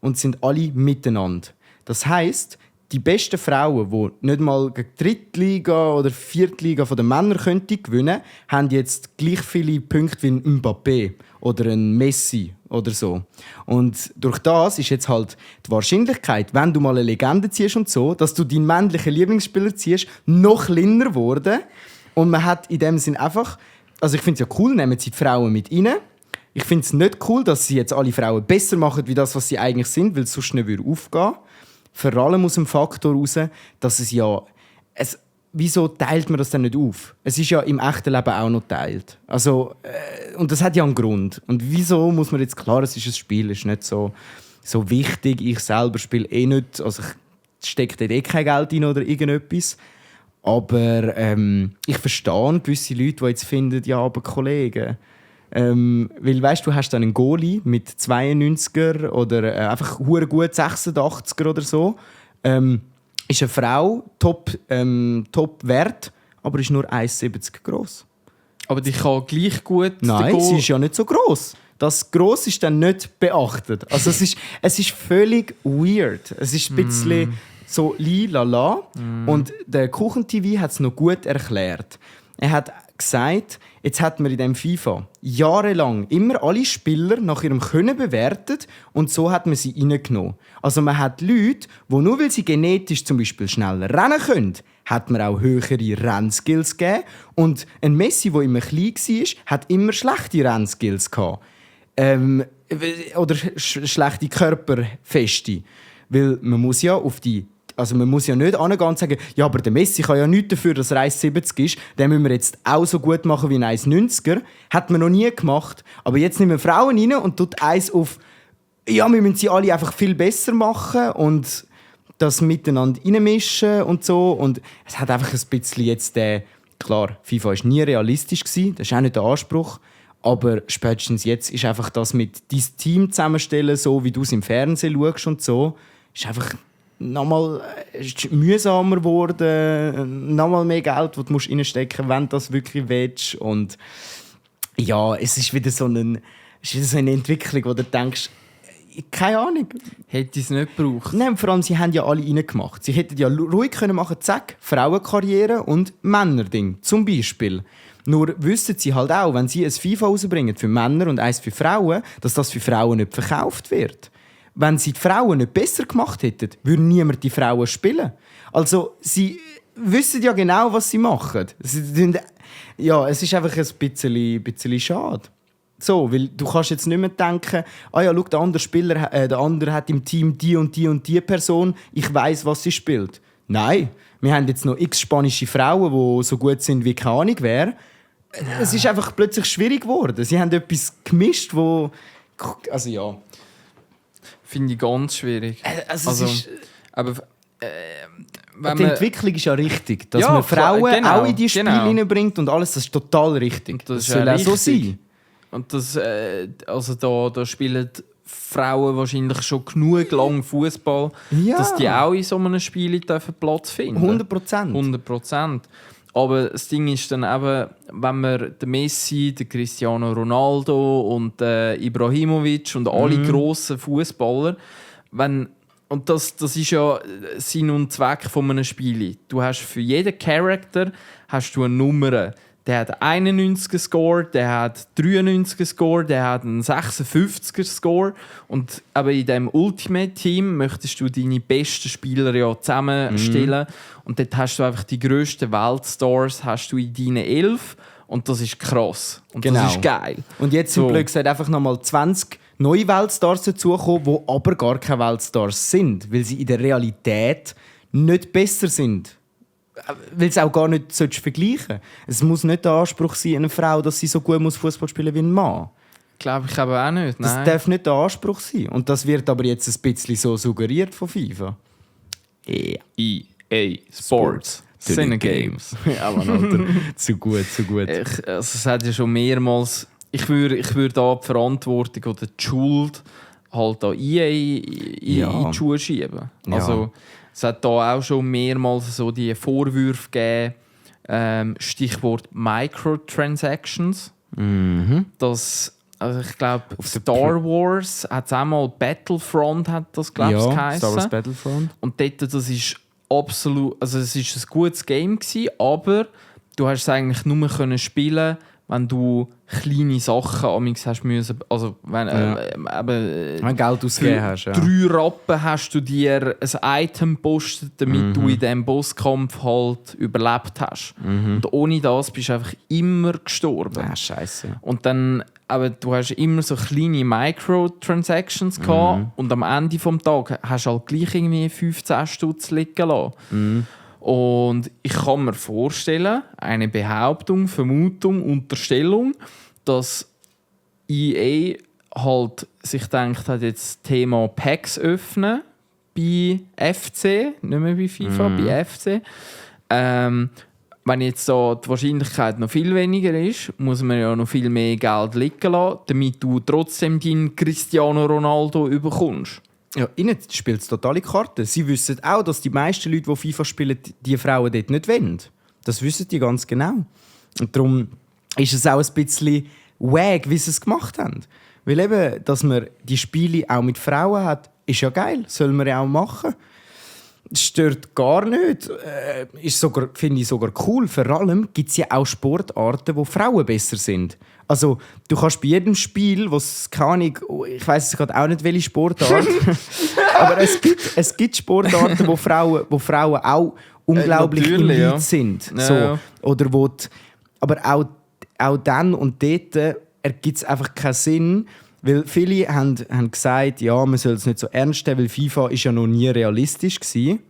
Speaker 2: und sind alle miteinander. Das heisst, die besten Frauen, die nicht mal gegen die Drittliga oder Viertliga der Männer gewinnen könnten, haben jetzt gleich viele Punkte wie ein Mbappé oder ein Messi oder so. Und durch das ist jetzt halt die Wahrscheinlichkeit, wenn du mal eine Legende ziehst und so, dass du deinen männlichen Lieblingsspieler ziehst, noch kleiner geworden. Und man hat in dem Sinn einfach... Also ich finde es ja cool, nehmen sie die Frauen mit rein. Ich finde es nicht cool, dass sie jetzt alle Frauen besser machen, wie das, was sie eigentlich sind, weil es sonst nicht aufgehen würde. Vor allem aus dem Faktor heraus, dass es ja... wieso teilt man das denn nicht auf? Es ist ja im echten Leben auch noch geteilt. Also, und das hat ja einen Grund. Und wieso muss man jetzt... Klar, es ist ein Spiel, es ist nicht so wichtig. Ich selber spiele nicht... Also ich stecke dort kein Geld rein oder irgendetwas. Aber ich verstehe gewisse Leute, die jetzt finden, ja, aber Kollegen... weil weißt du, hast dann einen Goalie mit 92er oder einfach hure gut 86er oder so. Ist eine Frau, top Wert, aber ist nur 1,70 groß.
Speaker 3: Aber die kann gleich gut...
Speaker 2: Nein, sie ist ja nicht so groß. Das Gross ist dann nicht beachtet. Also es ist völlig weird. Es ist ein bisschen so lala. Und der Kuchen-TV hat es noch gut erklärt. Er hat gesagt, jetzt hat man in diesem FIFA jahrelang immer alle Spieler nach ihrem Können bewertet und so hat man sie reingenommen. Also man hat Leute, die nur weil sie genetisch zum Beispiel schneller rennen können, hat man auch höhere Rennskills gegeben. Und ein Messi, der immer klein war, hat immer schlechte Rennskills gehabt. Oder schlechte Körperfeste. Weil man muss ja man muss ja nicht angehen und sagen, ja, aber der Messi kann ja nichts dafür, dass er 1,70 ist. Den müssen wir jetzt auch so gut machen wie ein 1,90er. Hat man noch nie gemacht. Aber jetzt nehmen wir Frauen rein und tut eins auf, ja, wir müssen sie alle einfach viel besser machen und das miteinander reinmischen und so. Und es hat einfach ein bisschen jetzt klar, FIFA war nie realistisch gewesen, das ist auch nicht der Anspruch. Aber spätestens jetzt ist einfach das mit dein Team zusammenstellen, so wie du es im Fernsehen schaust und so, ist einfach nochmal mühsamer geworden, nochmal mehr Geld, das du reinstecken musst, wenn du das wirklich willst. Und ja, es ist wieder so eine Entwicklung, wo du denkst, keine Ahnung.
Speaker 3: Hätte es nicht gebraucht.
Speaker 2: Nein, vor allem, sie haben ja alle reingemacht. Sie hätten ja ruhig können machen, zack, Frauenkarriere und Männerding, zum Beispiel. Nur wissen sie halt auch, wenn sie ein FIFA rausbringen für Männer und eins für Frauen, dass das für Frauen nicht verkauft wird. Wenn sie die Frauen nicht besser gemacht hätten, würde niemand die Frauen spielen. Also, sie wissen ja genau, was sie machen. Ja, es ist einfach ein bisschen schade. So, weil du kannst jetzt nicht mehr denken, ja, schau, der andere Spieler, der andere hat im Team die und die und die Person, ich weiss, was sie spielt. Nein, wir haben jetzt noch x spanische Frauen, die so gut sind wie keine Ahnung wer. Es ist einfach plötzlich schwierig geworden. Sie haben etwas gemischt, wo... Also ja...
Speaker 3: Finde ich ganz schwierig. Aber
Speaker 2: die Entwicklung ist ja richtig. Dass man Frauen auch in die Spiele reinbringt und alles, das ist total richtig.
Speaker 3: Das
Speaker 2: soll auch so sein.
Speaker 3: Und das, da spielen Frauen wahrscheinlich schon genug lang Fußball, dass die auch in so einem Spiel Platz finden.
Speaker 2: 100%.
Speaker 3: 100%. Aber das Ding ist dann eben, wenn man den Messi, den Cristiano Ronaldo und Ibrahimovic und alle grossen Fußballer, und das ist ja Sinn und Zweck von einem Spiel. Du hast für jeden Charakter hast du eine Nummer. Der hat 91er Score, der hat 93er Score, der hat einen 56er Score. Und aber in diesem Ultimate Team möchtest du deine besten Spieler ja zusammenstellen. Und dort hast du einfach die grössten Weltstars hast du in deinen 11. Und das ist krass. Und das ist geil.
Speaker 2: Und jetzt sind blöd gesagt einfach nochmal 20 neue Weltstars dazugekommen, die aber gar keine Weltstars sind, weil sie in der Realität nicht besser sind. Weil es auch gar nicht vergleichen sollst. Es muss nicht der Anspruch sein, eine Frau, dass sie so gut Fußball spielen muss wie ein Mann.
Speaker 3: Glaube ich aber auch nicht.
Speaker 2: Das darf nicht der Anspruch sein. Und das wird aber jetzt ein bisschen so suggeriert von FIFA.
Speaker 3: EA Sports. Cine Games.
Speaker 2: Ja, Mann, Alter. Zu gut.
Speaker 3: Es hat ja schon mehrmals... Ich würde da die Verantwortung oder die Schuld halt an EA in die Schuhe schieben.
Speaker 2: Ja.
Speaker 3: Also, es hat da auch schon mehrmals so die Vorwürfe gegeben, Stichwort Microtransactions. Das, also ich glaube, Star Wars hat es auch mal, Battlefront hat das, glaube ich, geheißen.
Speaker 2: Star Wars Battlefront.
Speaker 3: Und dort, das ist absolut, also es ist ein gutes Game gewesen, aber du hast es eigentlich nur können spielen, wenn du kleine Sachen amigs hast müssen, also wenn
Speaker 2: Geld ausgegeben hast. Ja.
Speaker 3: 3 Rappen hast du dir ein Item gepostet, damit du in diesem Bosskampf halt überlebt hast. Und ohne das bist du einfach immer gestorben.
Speaker 2: Ah, Scheiße.
Speaker 3: Und dann, aber du hast immer so kleine Microtransactions gehabt und am Ende des Tages hast du halt gleich irgendwie 15 Stutz liegen lassen. Und ich kann mir vorstellen, eine Behauptung, Vermutung, Unterstellung, dass EA halt sich gedacht hat, jetzt das Thema Packs öffnen bei FC, nicht mehr bei FIFA, bei FC. Wenn jetzt da die Wahrscheinlichkeit noch viel weniger ist, muss man ja noch viel mehr Geld liegen lassen, damit du trotzdem deinen Cristiano Ronaldo bekommst.
Speaker 2: Ja, ihnen spielt es totale Karte. Sie wissen auch, dass die meisten Leute, die FIFA spielen, die Frauen dort nicht wollen. Das wissen die ganz genau. Und darum ist es auch ein bisschen wack, wie sie es gemacht haben. Weil eben, dass man die Spiele auch mit Frauen hat, ist ja geil. Soll man ja auch machen. Das stört gar nicht. Finde ich sogar cool. Vor allem gibt es ja auch Sportarten, wo Frauen besser sind. Also, du kannst bei jedem Spiel, keine Ahnung, ich weiss gerade auch nicht, welche Sportart, aber es gibt Sportarten, wo Frauen auch unglaublich elite sind.
Speaker 3: Ja,
Speaker 2: so.
Speaker 3: ja.
Speaker 2: Oder aber auch dann und dort ergibt es einfach keinen Sinn, weil viele haben gesagt, ja, man soll es nicht so ernst nehmen, weil FIFA ist ja noch nie realistisch gewesen.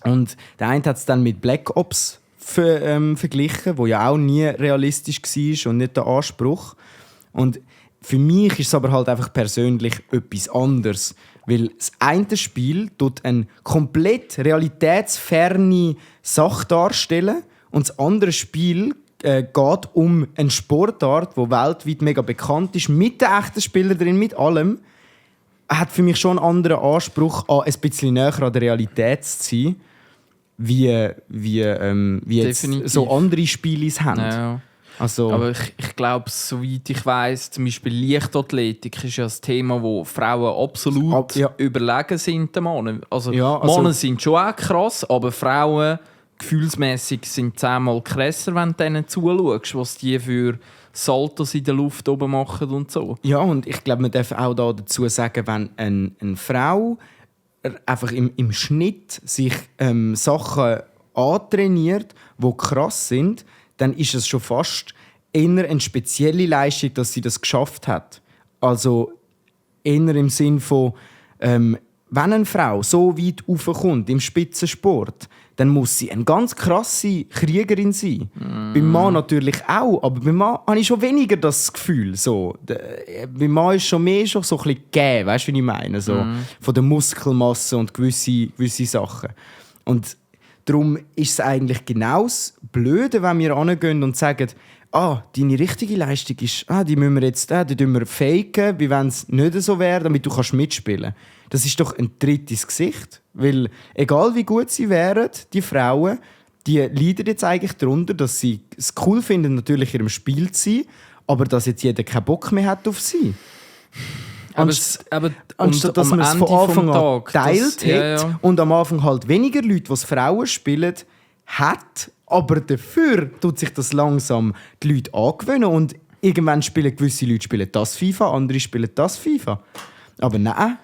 Speaker 2: Und der eine hat es dann mit Black Ops verglichen, wo ja auch nie realistisch war und nicht der Anspruch. Und für mich ist es aber halt einfach persönlich etwas anderes. Weil das eine Spiel tut eine komplett realitätsferne Sache darstellen und das andere Spiel geht um eine Sportart, die weltweit mega bekannt ist, mit den echten Spielern drin, mit allem. Hat für mich schon einen anderen Anspruch, an ein bisschen näher an der Realität zu sein, wie jetzt so andere Spiele es haben.
Speaker 3: Ja.
Speaker 2: Also,
Speaker 3: aber ich glaube, soweit ich weiss, zum Beispiel Leichtathletik ist ja ein Thema, wo Frauen absolut überlegen sind den Männern. Also, Männer sind schon auch krass, aber Frauen gefühlsmässig sind 10-mal krasser, wenn du denen zuschaust, was die für Saltos in der Luft oben machen und so.
Speaker 2: Ja, und ich glaube, man darf auch da dazu sagen, wenn eine Frau einfach im Schnitt sich Sachen antrainiert, die krass sind, dann ist es schon fast eher eine spezielle Leistung, dass sie das geschafft hat. Also eher im Sinn von, wenn eine Frau so weit raufkommt im Spitzensport, dann muss sie eine ganz krasse Kriegerin sein. Beim Mann natürlich auch, aber beim Mann habe ich schon weniger das Gefühl. So. Beim Mann ist schon mehr so ein bisschen gegeben, weißt du, wie ich meine? So, von der Muskelmasse und gewisse Sachen. Und darum ist es eigentlich genau das Blöde, wenn wir hingehen und sagen, deine richtige Leistung ist, die müssen wir jetzt die wir faken, wie wenn es nicht so wäre, damit du mitspielen kannst. Das ist doch ein drittes Gesicht. Weil, egal wie gut sie wären, die Frauen, die leiden jetzt eigentlich darunter, dass sie es cool finden, natürlich in ihrem Spiel zu sein, aber dass jetzt jeder keinen Bock mehr hat auf sie. Anstatt dass man es von Anfang an geteilt hat und am Anfang halt weniger Leute, die Frauen spielen, hat, aber dafür tut sich das langsam die Leute angewöhnen und irgendwann spielen gewisse Leute das FIFA, andere spielen das FIFA. Aber nein,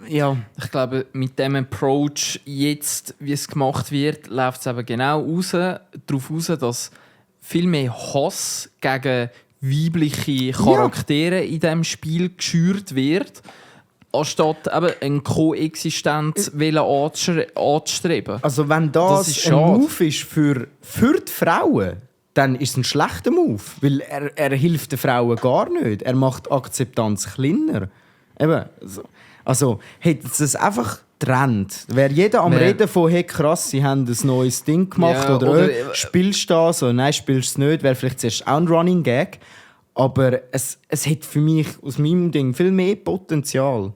Speaker 2: ja.
Speaker 3: Ich glaube, mit dem Approach jetzt, wie es gemacht wird, läuft es eben genau darauf raus, dass viel mehr Hass gegen weibliche Charaktere in diesem Spiel geschürt wird, anstatt eben eine Koexistenz anzustreben.
Speaker 2: Also wenn das ein Move ist für die Frauen, dann ist es ein schlechter Move, weil er hilft den Frauen gar nicht. Er macht die Akzeptanz kleiner. Eben, also hätte es einfach getrennt. Wäre jeder am Reden von «Hey krass, sie haben ein neues Ding gemacht» oder «Spielst du das?» oder «Nein, spielst du es nicht», wäre vielleicht zuerst auch ein Running Gag. Aber es hat für mich aus meinem Ding viel mehr Potenzial.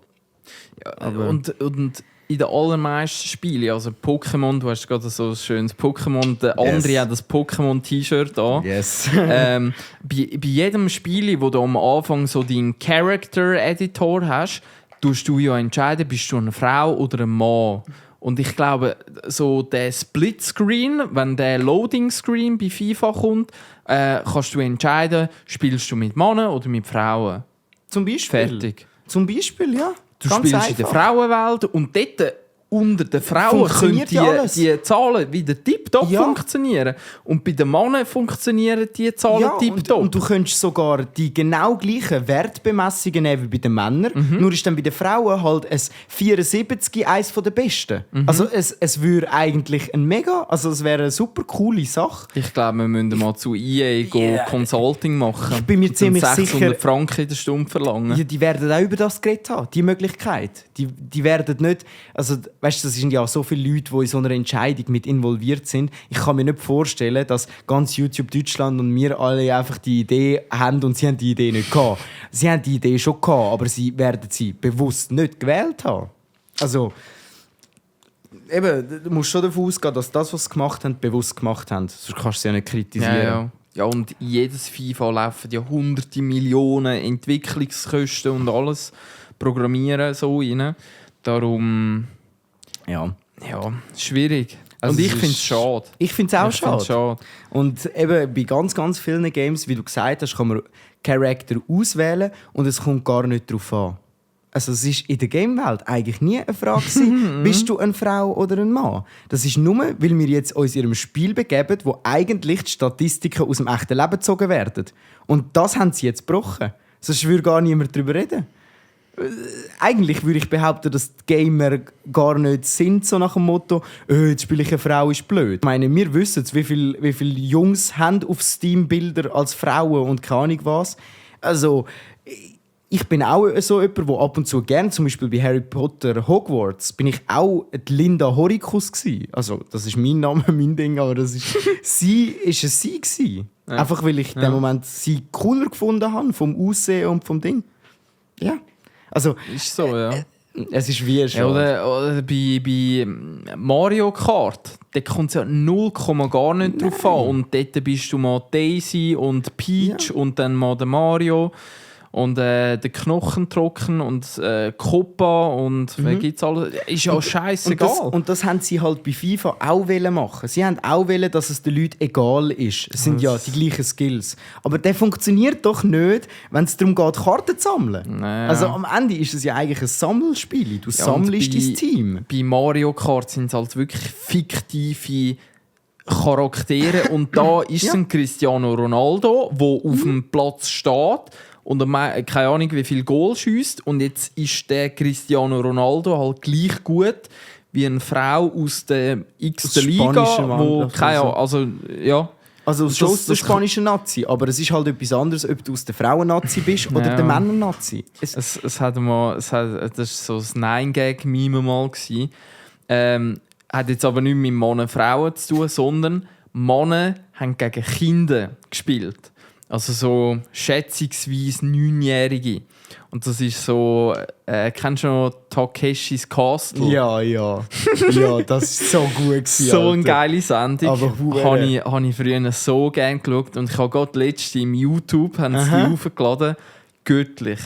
Speaker 3: Ja, und in den allermeisten Spielen, also Pokémon, du hast gerade so ein schönes Pokémon, der andere hat das Pokémon-T-Shirt an.
Speaker 2: Yes.
Speaker 3: Bei jedem Spiel, wo du am Anfang so deinen Character-Editor hast, tust du ja entscheiden, bist du eine Frau oder ein Mann. Und ich glaube, so der Splitscreen, wenn der Loading-Screen bei FIFA kommt, kannst du entscheiden, spielst du mit Männern oder mit Frauen.
Speaker 2: Zum Beispiel.
Speaker 3: Fertig.
Speaker 2: Zum Beispiel, ja.
Speaker 3: Du
Speaker 2: Ganz
Speaker 3: spielst
Speaker 2: einfach.
Speaker 3: In der Frauenwelt und dort unter den Frauen können die Zahlen wieder tipptopp funktionieren. Und bei den Männern funktionieren die Zahlen tipptopp.
Speaker 2: Und du könntest sogar die genau gleichen Wertbemessungen nehmen wie bei den Männern. Nur ist dann bei den Frauen halt ein 74 eines der besten. Also es würde eigentlich es wäre eine super coole Sache.
Speaker 3: Ich glaube, wir müssen mal zu EA Consulting machen.
Speaker 2: Ich bin mir ziemlich
Speaker 3: 600
Speaker 2: sicher,
Speaker 3: Franken in der Stunde verlangen.
Speaker 2: Ja, die werden auch über das geredet haben, die Möglichkeit. Die werden nicht... Also, weißt du, das sind ja so viele Leute, die in so einer Entscheidung mit involviert sind. Ich kann mir nicht vorstellen, dass ganz YouTube Deutschland und wir alle einfach die Idee haben und sie haben die Idee nicht gehabt. Sie haben die Idee schon gehabt, aber sie werden sie bewusst nicht gewählt haben. Also, eben, du musst schon davon ausgehen, dass das, was sie gemacht haben, bewusst gemacht haben. Sonst kannst du sie ja nicht kritisieren.
Speaker 3: Ja, und jedes FIFA laufen ja hunderte Millionen Entwicklungskosten und alles Programmieren so rein. Darum... Ja, schwierig.
Speaker 2: Also
Speaker 3: und ich finde es schade.
Speaker 2: Ich finde es auch schade. Und eben bei ganz, ganz vielen Games, wie du gesagt hast, kann man Charakter auswählen und es kommt gar nicht darauf an. Also es ist in der Game-Welt eigentlich nie eine Frage gewesen, bist du eine Frau oder ein Mann? Das ist nur, weil wir jetzt uns in einem Spiel begeben, wo eigentlich die Statistiken aus dem echten Leben gezogen werden. Und das haben sie jetzt gebrochen. Sonst würde gar niemand darüber reden. Eigentlich würde ich behaupten, dass die Gamer gar nicht sind, so nach dem Motto, jetzt spiele ich eine Frau, ist blöd. Ich meine, wir wissen wie viele Jungs haben auf Steam Bilder als Frauen und keine Ahnung was. Also, ich bin auch so jemand, der ab und zu gerne, zum Beispiel bei Harry Potter Hogwarts, bin ich auch die Linda Horicus gewesen. Also, das ist mein Name, mein Ding, aber das ist sie gewesen. Ja. Einfach, weil ich in dem Moment sie cooler gefunden habe, vom Aussehen und vom Ding. Ja. Also,
Speaker 3: ist so, ja.
Speaker 2: Es ist wie schon.
Speaker 3: Oder bei Mario Kart, da kommt es ja 0, gar nicht drauf an. Und dort bist du mal Daisy und Peach und dann mal der Mario. Und der Knochentrocken und Copa und wer gibt's alles? Ist ja scheißegal.
Speaker 2: Und das haben sie halt bei FIFA auch machen. Sie haben auch wollen, dass es den Leuten egal ist. Es sind ja die gleichen Skills. Aber der funktioniert doch nicht, wenn es darum geht, Karten zu sammeln.
Speaker 3: Naja.
Speaker 2: Also am Ende ist es ja eigentlich ein Sammelspiel. Du sammelst dein Team.
Speaker 3: Bei Mario Kart sind es halt wirklich fiktive Charaktere. Und da ist es ein Cristiano Ronaldo, der auf dem Platz steht und keine Ahnung, wie viel Goal schiesst. Und jetzt ist der Cristiano Ronaldo halt gleich gut wie eine Frau aus der x-ten Liga, wo keine Ahnung,
Speaker 2: Also schon aus der spanischen Nazi, aber es ist halt etwas anderes, ob du aus der Frauen-Nazi bist oder der Männer-Nazi. Das
Speaker 3: war so ein 9-Gag-Meme mal. Hat jetzt aber nicht mit Männern und Frauen zu tun, sondern Männer haben gegen Kinder gespielt. Also so schätzungsweise 9-Jährige. Und das ist so, kennst du noch Takeshis Castle?
Speaker 2: Ja. Ja, das war so gut gewesen,
Speaker 3: So eine
Speaker 2: Alter.
Speaker 3: geile Sendung.
Speaker 2: Aber
Speaker 3: Habe ich früher so gerne geschaut. Und ich habe gerade letztens im YouTube haben sie die hochgeladen. Göttlich.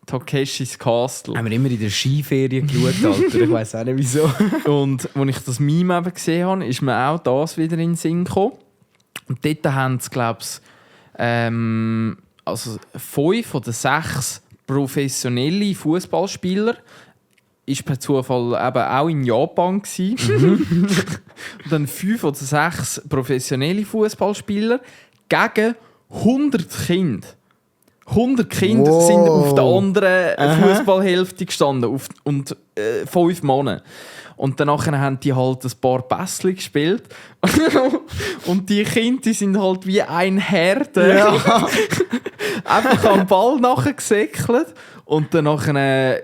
Speaker 3: Takeshis Castle.
Speaker 2: Haben wir immer in der Skiferie geschaut, Alter. Ich weiss auch nicht wieso.
Speaker 3: Und als ich das Meme eben gesehen habe, ist mir auch das wieder in den Sinn gekommen. Und dort haben sie, glaube ich, also 5 oder 6 professionelle Fußballspieler. Ist per Zufall eben auch in Japan gewesen. Und dann 5 oder 6 professionelle Fußballspieler gegen 100 Kinder. 100 Kinder
Speaker 2: Wow.
Speaker 3: sind auf der anderen Fußballhälfte gestanden und 5 Männer. Und danach haben die halt ein paar Pässchen gespielt. Und die Kinder die sind halt wie ein Herde.
Speaker 2: Ja.
Speaker 3: Einfach am Ball nachgesäckelt. Und danach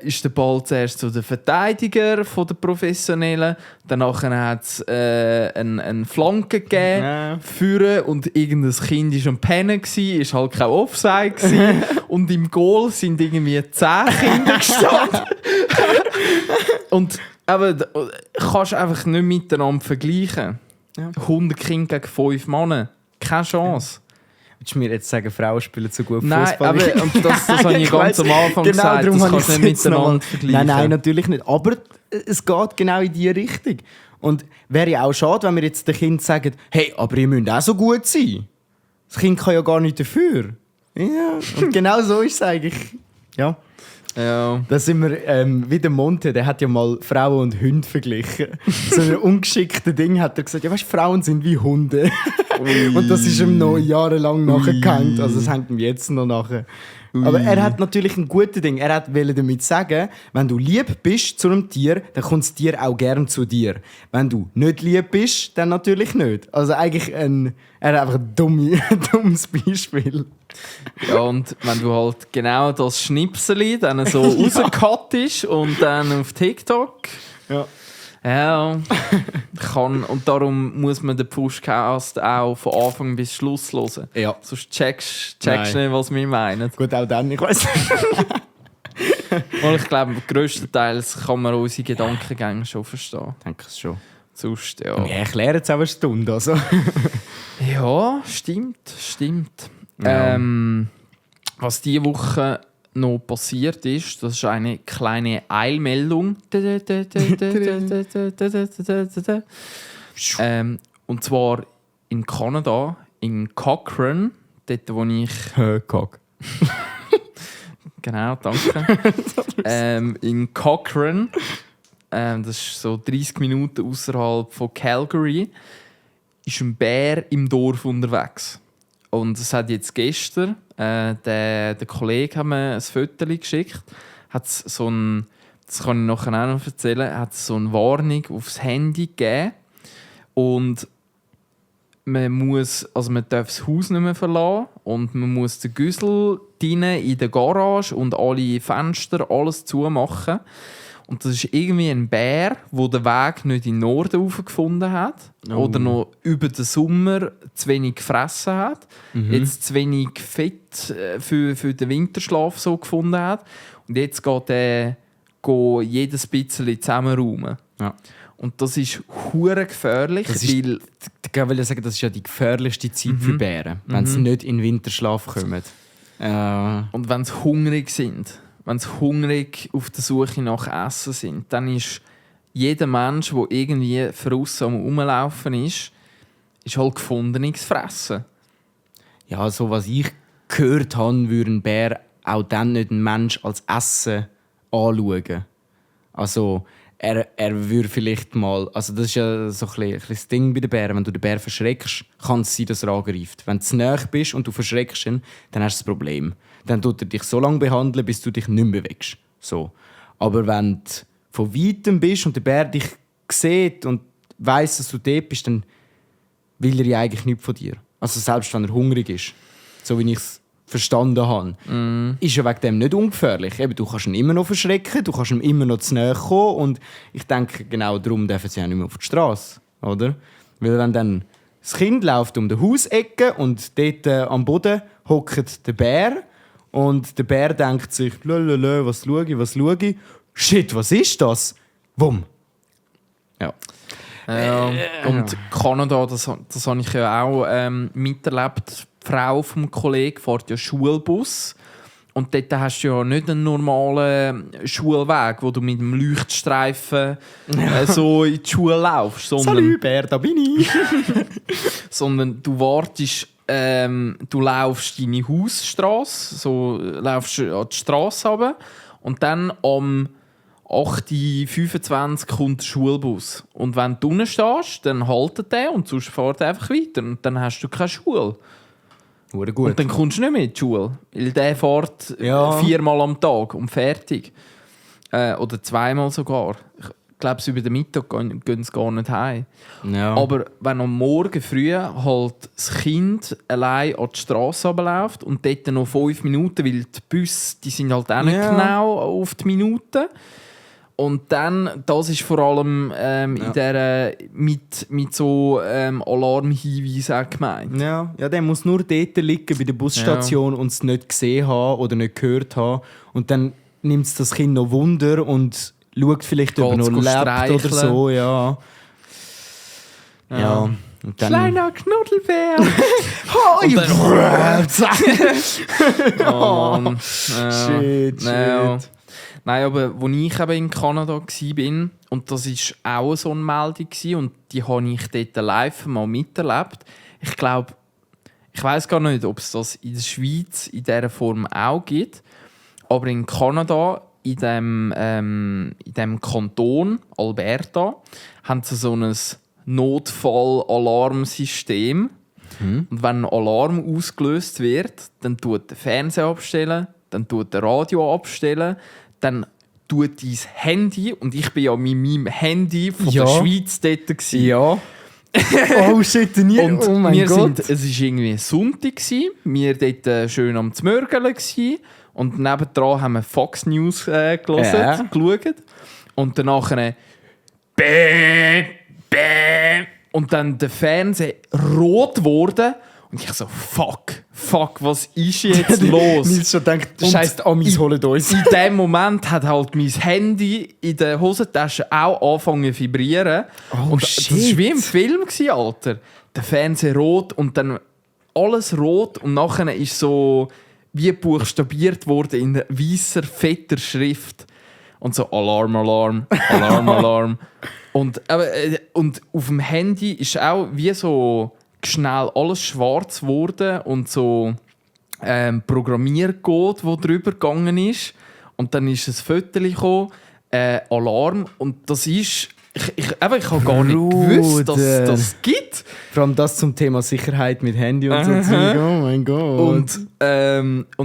Speaker 3: ist der Ball zuerst zu den Verteidiger der Professionellen. Danach hat es eine Flanke gegeben.
Speaker 2: Ja.
Speaker 3: Führen und irgendein Kind war am Pennen, ist halt kein Offside gewesen. Und im Goal sind irgendwie 10 Kinder gestanden. Und aber kannst du einfach nicht miteinander vergleichen.
Speaker 2: Ja.
Speaker 3: 100 Kinder gegen 5 Männer. Keine Chance.
Speaker 2: Willst du mir jetzt sagen, Frauen spielen so gut
Speaker 3: Nein,
Speaker 2: Fußball?
Speaker 3: aber und das habe ich ganz am Anfang gesagt,
Speaker 2: darum
Speaker 3: das
Speaker 2: habe
Speaker 3: kannst du
Speaker 2: ich's
Speaker 3: nicht
Speaker 2: jetzt noch
Speaker 3: miteinander
Speaker 2: mal-
Speaker 3: vergleichen.
Speaker 2: Nein, natürlich nicht. Aber es geht genau in diese Richtung. Und wäre ja auch schade, wenn wir jetzt den Kindern sagen, hey, aber ihr müsst auch so gut sein. Das Kind kann ja gar nicht dafür. Ja, und genau so ist es eigentlich. Ja.
Speaker 3: Ja.
Speaker 2: Da sind wir wie der Monte, der hat ja mal Frauen und Hunde verglichen. So ein ungeschicktes Ding hat er gesagt, ja weißt, Frauen sind wie Hunde. Und das ist ihm noch jahrelang nachgehängt. Also das hängt ihm jetzt noch nachher. Aber er hat natürlich ein gutes Ding. Er wollte damit sagen, wenn du lieb bist zu einem Tier, dann kommt das Tier auch gern zu dir. Wenn du nicht lieb bist, dann natürlich nicht. Also eigentlich er hat einfach ein dummes Beispiel.
Speaker 3: Ja, und wenn du halt genau das Schnipseli dann so rauscuttest und dann auf TikTok.
Speaker 2: Ja.
Speaker 3: Ja, kann. Und darum muss man den Pushcast auch von Anfang bis Schluss hören.
Speaker 2: Ja.
Speaker 3: Sonst checkst du
Speaker 2: Nein.
Speaker 3: nicht, was wir meinen.
Speaker 2: Gut, auch dann, ich weiß nicht.
Speaker 3: Und ich glaube, grösstenteils kann man unsere Gedankengänge schon verstehen.
Speaker 2: Ich denke es schon.
Speaker 3: Sonst, ja.
Speaker 2: Wir erklären es auch eine Stunde. Also.
Speaker 3: Ja, stimmt.
Speaker 2: Ja.
Speaker 3: Was diese Woche noch passiert ist, das ist eine kleine Eilmeldung. Und zwar in Kanada, in Cochrane, dort wo ich...
Speaker 2: Kack.
Speaker 3: Genau, danke. In Cochrane, das ist so 30 Minuten außerhalb von Calgary, ist ein Bär im Dorf unterwegs. Und es hat jetzt gestern, der Kollege hat mir ein Foto geschickt, hat so ein, das kann ich nachher auch noch erzählen, hat so eine Warnung aufs Handy gegeben. Und man darf das Haus nicht mehr verlassen und man muss den Güssel drinnen in der Garage und alle Fenster, alles zumachen. Und das ist irgendwie ein Bär, der den Weg nicht in den Norden raufgefunden hat.
Speaker 2: Oh.
Speaker 3: Oder noch über den Sommer zu wenig gefressen hat. Jetzt zu wenig Fett für den Winterschlaf so gefunden hat. Und jetzt geht er jedes bisschen zusammenräumen.
Speaker 2: Ja.
Speaker 3: Und das ist hure gefährlich,
Speaker 2: Das ist-
Speaker 3: weil...
Speaker 2: Ich will sagen, das ist ja die gefährlichste Zeit für Bären, wenn sie nicht in den Winterschlaf kommen.
Speaker 3: Und wenn sie hungrig sind, wenn sie hungrig auf der Suche nach Essen sind, dann ist jeder Mensch, der irgendwie draussen am Rumlaufen ist halt gefundenes Fressen.
Speaker 2: Ja, so was ich gehört habe, würde ein Bär auch dann nicht einen Mensch als Essen anschauen. Also er würde vielleicht mal... Also das ist ja so ein bisschen das Ding bei den Bären. Wenn du den Bär verschreckst, kann es sein, dass er angreift. Wenn du zu nahe bist und du verschreckst ihn, dann hast du das Problem. Dann tut er dich so lange behandeln, bis du dich nicht mehr bewegst. So. Aber wenn du von weitem bist und der Bär dich sieht und weiss, dass du dort bist, dann will er ja eigentlich nichts von dir. Also selbst wenn er hungrig ist, so wie ich es verstanden habe, ist er wegen dem nicht ungefährlich. Eben, du kannst ihn immer noch verschrecken, du kannst ihm immer noch zu nahe kommen und ich denke, genau darum dürfen sie auch nicht mehr auf die Straße, oder? Weil wenn dann Das Kind läuft um die Hausecke und dort am Boden hockt der Bär. Und der Bär denkt sich, lalalala, was schaue ich? Shit, was ist das? Wumm. Ja.
Speaker 3: Und Kanada, das habe ich ja auch miterlebt. Die Frau vom Kollegen fährt ja Schulbus. Und dort hast du ja nicht einen normalen Schulweg, wo du mit dem Leuchtstreifen so in die Schule laufst.
Speaker 2: Salut, Bär, da bin ich.
Speaker 3: Sondern du wartest, du laufst deine Hausstrasse, so laufst an die Strasse runter und dann am 8:25 kommt der Schulbus. Und wenn du unten stehst, dann haltet der und sonst fährt er einfach weiter. Und dann hast du keine Schule.
Speaker 2: Gut.
Speaker 3: Und dann kommst du nicht mehr in die Schule. Weil der fährt 4-mal am Tag und fertig. Oder 2-mal sogar. Ich glaube, über den Mittag gehen sie gar nicht heim.
Speaker 2: Ja.
Speaker 3: Aber wenn am Morgen früh halt das Kind allein an die Straße runterläuft und dort noch 5 Minuten, weil die Busse die sind halt auch nicht genau auf die Minute. Und dann, das ist vor allem in der, mit so Alarmhinweisen auch gemeint.
Speaker 2: Ja, der muss nur dort liegen bei der Busstation und es nicht gesehen haben oder nicht gehört haben. Und dann nimmt es das Kind noch Wunder und schaut vielleicht, ob er noch lebt oder so. Ja. Und dann,
Speaker 3: kleiner Knuddelbär!
Speaker 2: oh,
Speaker 3: Mann.
Speaker 2: Shit.
Speaker 3: Nein, aber als ich eben in Kanada war, und das war auch so eine Meldung, und die habe ich dort live mal miterlebt. Ich glaube, ich weiss gar nicht, ob es das in der Schweiz in dieser Form auch gibt, aber in Kanada, in dem Kanton Alberta, haben sie so ein Notfall-Alarmsystem. Und wenn ein Alarm ausgelöst wird, dann tut der Fernseher abstellen, dann tut der Radio abstellen, dann tut dein Handy, und ich bin ja mit meinem Handy von der Schweiz dort gewesen.
Speaker 2: Ja. Oh shit, nie.
Speaker 3: Und
Speaker 2: oh mein Gott.
Speaker 3: Es war irgendwie Sonntag, wir dort schön am Zmörgeln und nebendran haben wir Fox News geschaut. Und danach Bäh. Und dann der Fernseher rot geworden. Und ich so, fuck, was ist jetzt los?
Speaker 2: Nils schon denkt, scheiß, die Amis holen uns.
Speaker 3: In dem Moment hat halt mein Handy in der Hosentasche auch angefangen zu vibrieren.
Speaker 2: Oh,
Speaker 3: und
Speaker 2: shit.
Speaker 3: das war wie im Film, Alter. Der Fernseher rot und dann alles rot. Und nachher ist so wie buchstabiert worden in weißer, fetter Schrift. Und so Alarm, Alarm, Alarm, Alarm. Und auf dem Handy ist auch wie so schnell alles schwarz geworden und so Programmiercode, wo drüber gegangen ist. Und dann ist ein Foto gekommen, Alarm. Und das ist... Ich habe gar nicht gewusst, dass es das gibt.
Speaker 2: Vor allem das zum Thema Sicherheit mit Handy und so. Oh mein Gott.
Speaker 3: Und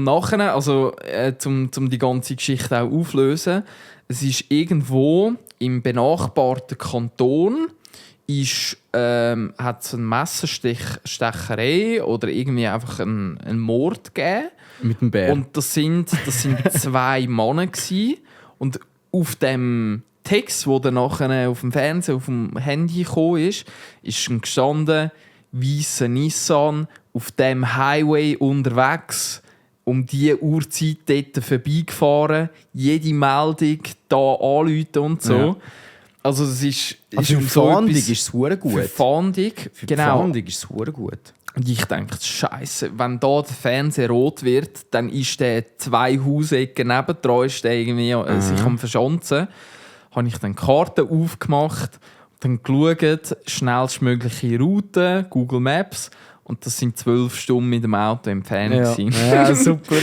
Speaker 3: nachher, also zum die ganze Geschichte auch auflösen, es ist irgendwo im benachbarten Kanton hat es eine Messerstecherei oder irgendwie einfach einen Mord gegeben.
Speaker 2: Mit dem Bär.
Speaker 3: Und das sind 2 Männer gewesen. Und auf dem Text, der dann nachher auf dem Fernsehen, auf dem Handy gekommen ist gestanden, weißer Nissan auf dem Highway unterwegs, um diese Uhrzeit dort vorbeigefahren, jede Meldung da anrufen und so. Ja. Also es ist
Speaker 2: für Fahndung ist es verdammt gut.
Speaker 3: Für Fahndung,
Speaker 2: genau. Fahndung ist es verdammt gut.
Speaker 3: Und ich denke, Scheiße, wenn da der Fernseher rot wird, dann ist der 2 Hausecken nebendran, ist der irgendwie sich am Verschanzen. Habe ich dann die Karte aufgemacht, dann geschaut, schnellstmögliche Route, Google Maps. Und das sind 12 Stunden mit dem Auto entfernt.
Speaker 2: Ja, super.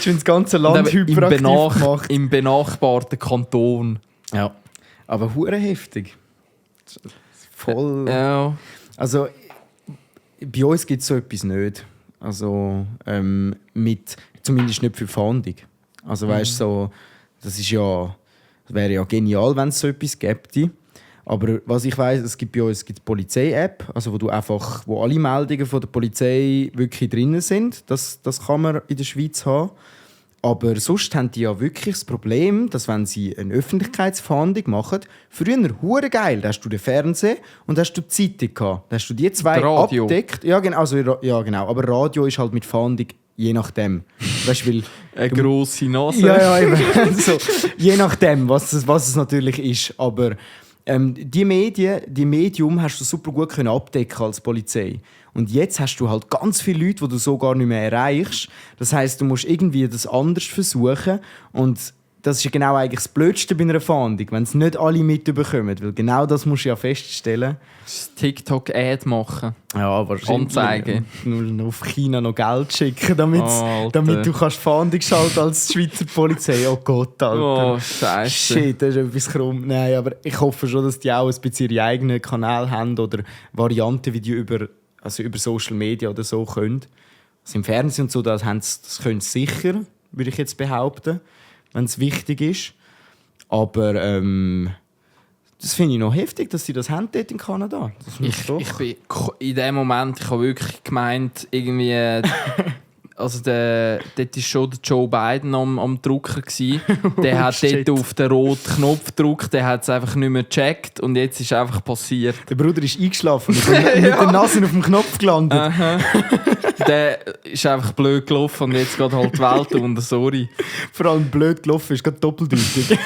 Speaker 2: Schon das ganze Land hyperaktiv gemacht.
Speaker 3: Im benachbarten Kanton.
Speaker 2: Ja. Aber hure heftig. Voll.
Speaker 3: Ja.
Speaker 2: Also, bei uns gibt es so etwas nicht. Also, zumindest nicht für Fahndung. Also, weißt so, das wäre ja genial, wenn es so etwas gäbe. Aber was ich weiss, es gibt bei uns die Polizei-App, also wo alle Meldungen von der Polizei wirklich drin sind. Das kann man in der Schweiz haben. Aber sonst haben die ja wirklich das Problem, dass wenn sie eine Öffentlichkeitsfahndung machen, früher hure geil, da hast du den Fernseher und da hast du die Zeitung gehabt. Da hast du die zwei
Speaker 3: Radio.
Speaker 2: abgedeckt. Ja genau, ja, genau. Aber Radio ist halt mit Fahndung je nachdem. Weißt du, weil
Speaker 3: Eine grosse Nase.
Speaker 2: ja, eben. So, je nachdem, was es natürlich ist. Aber die Medium hast du super gut können abdecken als Polizei. Und jetzt hast du halt ganz viele Leute, die du so gar nicht mehr erreichst. Das heisst, du musst irgendwie das anders versuchen. Und das ist ja genau eigentlich das Blödste bei einer Fahndung, wenn es nicht alle mitbekommen. Weil genau das musst du ja feststellen.
Speaker 3: TikTok-Ad machen.
Speaker 2: Ja, wahrscheinlich.
Speaker 3: Anzeigen.
Speaker 2: Nur auf China noch Geld schicken, damit du kannst Fahndung schalten als Schweizer Polizei. Oh Gott, Alter.
Speaker 3: Oh, Scheiße.
Speaker 2: Shit, das ist etwas krumm. Nein, aber ich hoffe schon, dass die auch ein bisschen ihre eigenen Kanäle haben oder Varianten, wie die über Social Media oder so können. Also im Fernsehen und so, das können sie sicher, würde ich jetzt behaupten, wenn es wichtig ist. Aber das finde ich noch heftig, dass sie das haben dort in Kanada. Das
Speaker 3: Ich bin in dem Moment, ich habe wirklich gemeint, irgendwie, also dort war schon der Joe Biden am Drucker gewesen. Der hat dort auf den roten Knopf gedrückt, der hat es einfach nicht mehr gecheckt und jetzt ist es einfach passiert.
Speaker 2: Der Bruder ist eingeschlafen und mit der Nase auf dem Knopf gelandet.
Speaker 3: Aha. Der ist einfach blöd gelaufen und jetzt geht halt die Welt unter, sorry.
Speaker 2: Vor allem blöd gelaufen, ist gerade doppeldeutig.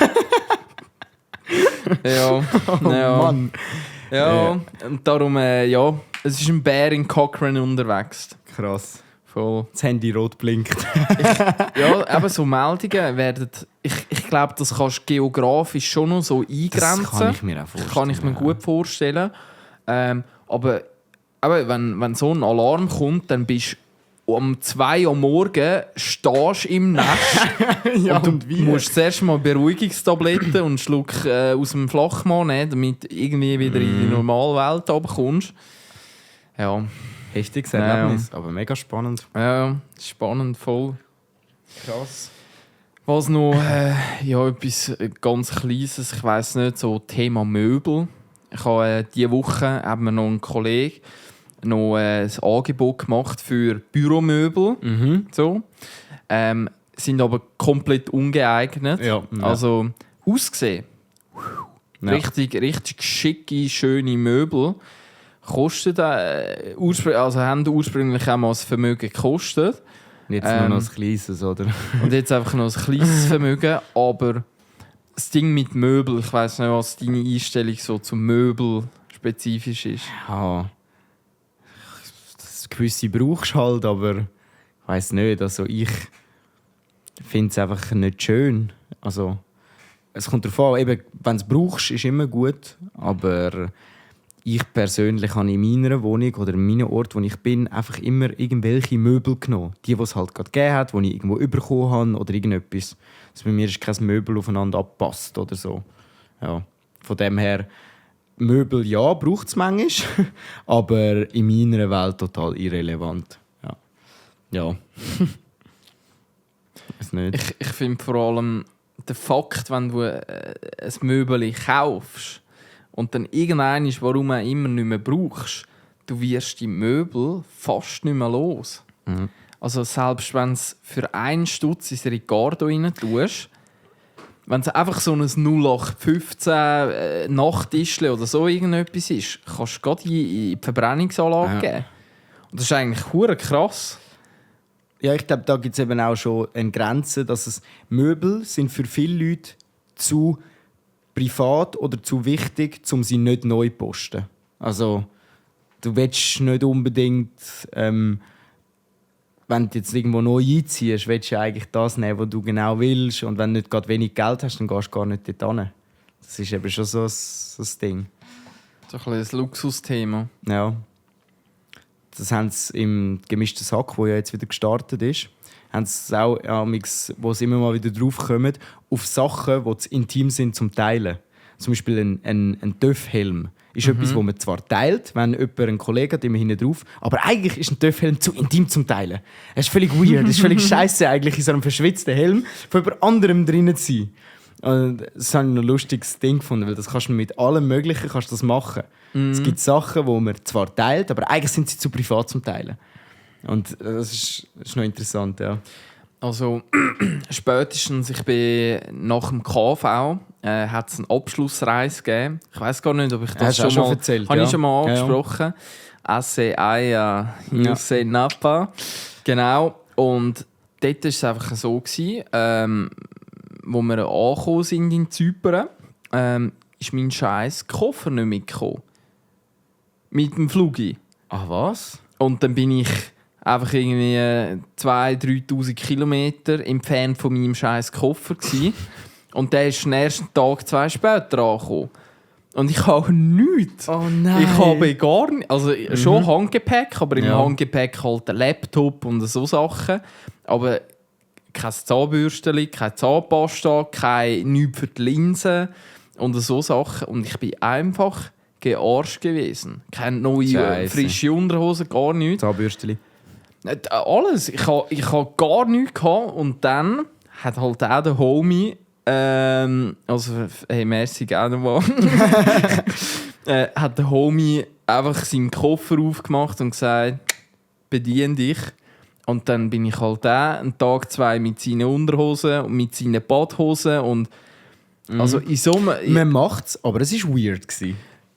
Speaker 3: Ja,
Speaker 2: Oh
Speaker 3: ja.
Speaker 2: Mann.
Speaker 3: Ja, und darum, ja, es ist ein Bär in Cochrane unterwegs.
Speaker 2: Krass.
Speaker 3: Voll.
Speaker 2: Das Handy rot blinkt.
Speaker 3: Ja, eben so Meldungen werden, ich glaube, das kannst du geografisch schon noch so eingrenzen.
Speaker 2: Das kann ich mir auch vorstellen.
Speaker 3: Kann ich mir gut vorstellen. Aber wenn so ein Alarm kommt, dann bist du um 2 Uhr morgens stehst im Nest
Speaker 2: Ja,
Speaker 3: und du musst zuerst mal Beruhigungstabletten und einen Schluck aus dem Flachmann nehmen, damit du irgendwie wieder in die normale Welt runterkommst. Ja.
Speaker 2: Heftiges Erlebnis, aber mega spannend.
Speaker 3: Ja, spannend, voll.
Speaker 2: Krass.
Speaker 3: Was noch, ja, etwas ganz Kleines, ich weiss nicht, so Thema Möbel. Ich habe diese Woche haben wir noch einen Kollegen noch ein Angebot gemacht für Büromöbel. So. Sind aber komplett ungeeignet.
Speaker 2: Ja.
Speaker 3: Also ausgesehen.
Speaker 2: Ja.
Speaker 3: Richtig schicke, schöne Möbel. Kosten haben ursprünglich auch mal das Vermögen gekostet.
Speaker 2: Jetzt nur noch ein kleines, oder?
Speaker 3: Und jetzt einfach noch ein kleines Vermögen. Aber das Ding mit Möbel, ich weiss nicht, was deine Einstellung so zum Möbel spezifisch ist.
Speaker 2: Ja. Das gewisse brauchst du halt, aber ich weiss nicht. Also ich finde es einfach nicht schön. Also, es kommt darauf an, eben, wenn du es brauchst, ist immer gut. Aber ich persönlich habe in meiner Wohnung oder in meinem Ort, wo ich bin, einfach immer irgendwelche Möbel genommen. Die es halt gerade gegeben hat, die ich irgendwo bekommen habe oder irgendetwas. Also bei mir ist kein Möbel aufeinander abgepasst oder so. Ja. Von dem her, Möbel ja, braucht es manchmal, aber in meiner Welt total irrelevant. Ja. Ja. Weiß nicht.
Speaker 3: Ich finde vor allem der Fakt, wenn du ein Möbel kaufst und dann irgendwann ist, warum auch immer nicht mehr brauchst, du wirst die Möbel fast nicht mehr los.
Speaker 2: Mhm.
Speaker 3: Also selbst wenn du es für 1 Stutz ins Ricardo rein tust, wenn es einfach so ein 0815 Nachttischchen oder so irgendetwas ist, kannst du gerade in die Verbrennungsanlage geben. Und das ist eigentlich verdammt krass.
Speaker 2: Ja, ich glaube, da gibt es eben auch schon eine Grenze, dass es Möbel sind für viele Leute zu privat oder zu wichtig, um sie nicht neu zu posten. Also, du willst nicht unbedingt, wenn du jetzt irgendwo neu einziehst, willst du eigentlich das nehmen, was du genau willst. Und wenn du nicht gerade wenig Geld hast, dann gehst du gar nicht dort hin. Das ist eben schon so ein Ding.
Speaker 3: So ein bisschen ein Luxusthema.
Speaker 2: Ja. Das haben sie im gemischten Sack, wo ja jetzt wieder gestartet ist, haben sie auch, wo sie immer mal wieder draufkommen, auf Sachen, die zu intim sind zum Teilen. Zum Beispiel ein TÜV-Helm. Ist etwas, das man zwar teilt, wenn jemand einen Kollegen hat, immer hinten drauf, aber eigentlich ist ein TÜV-Helm zu intim zum Teilen. Es ist völlig weird, es ist völlig scheiße eigentlich in so einem verschwitzten Helm von jemand anderem drinnen zu sein. Und das habe ich noch ein lustiges Ding gefunden, weil das kannst du mit allem Möglichen das machen. Es gibt Sachen, die man zwar teilt, aber eigentlich sind sie zu privat zum Teilen. Und das ist noch interessant, ja.
Speaker 3: Also spätestens, ich bin nach dem KV, hat es eine Abschlussreise gegeben. Ich weiß gar nicht, ob ich das
Speaker 2: Hast du
Speaker 3: schon mal
Speaker 2: erzählt,
Speaker 3: habe
Speaker 2: ja.
Speaker 3: ich schon mal
Speaker 2: Ja, ja.
Speaker 3: angesprochen. SCI, Jose Napa. Genau. Und dort war es einfach so, wo wir angekommen sind in Zypern, ist mein scheiß Koffer nicht mitgekommen. Mit dem Flug.
Speaker 2: Ah, was?
Speaker 3: Und dann bin ich einfach irgendwie 2'000, 3'000 Kilometer entfernt von meinem scheiß Koffer gsi. Und der ist den ersten Tag, 2 später angekommen. Und ich habe nichts.
Speaker 2: Oh nein.
Speaker 3: Ich habe gar nicht. Also schon Handgepäck, aber im
Speaker 2: Ja.
Speaker 3: Handgepäck halt ein Laptop und so Sachen. Aber kein Zahnbürstchen, keine Zahnpasta, nichts für die Linsen und so Sachen. Und ich bin einfach gearscht gewesen. Keine neue,
Speaker 2: Scheisse.
Speaker 3: frische Unterhose, gar nichts.
Speaker 2: Zahnbürstchen.
Speaker 3: Alles. Ich ha gar nichts gehabt. Und dann hat halt auch der Homie, also, hey, merci, gerne mal, hat der Homie einfach seinen Koffer aufgemacht und gesagt, bedien dich. Und dann bin ich halt einen Tag, 2 mit seinen Unterhosen und mit seinen Badhosen und also in so einem...
Speaker 2: Man macht's, aber es war weird gewesen.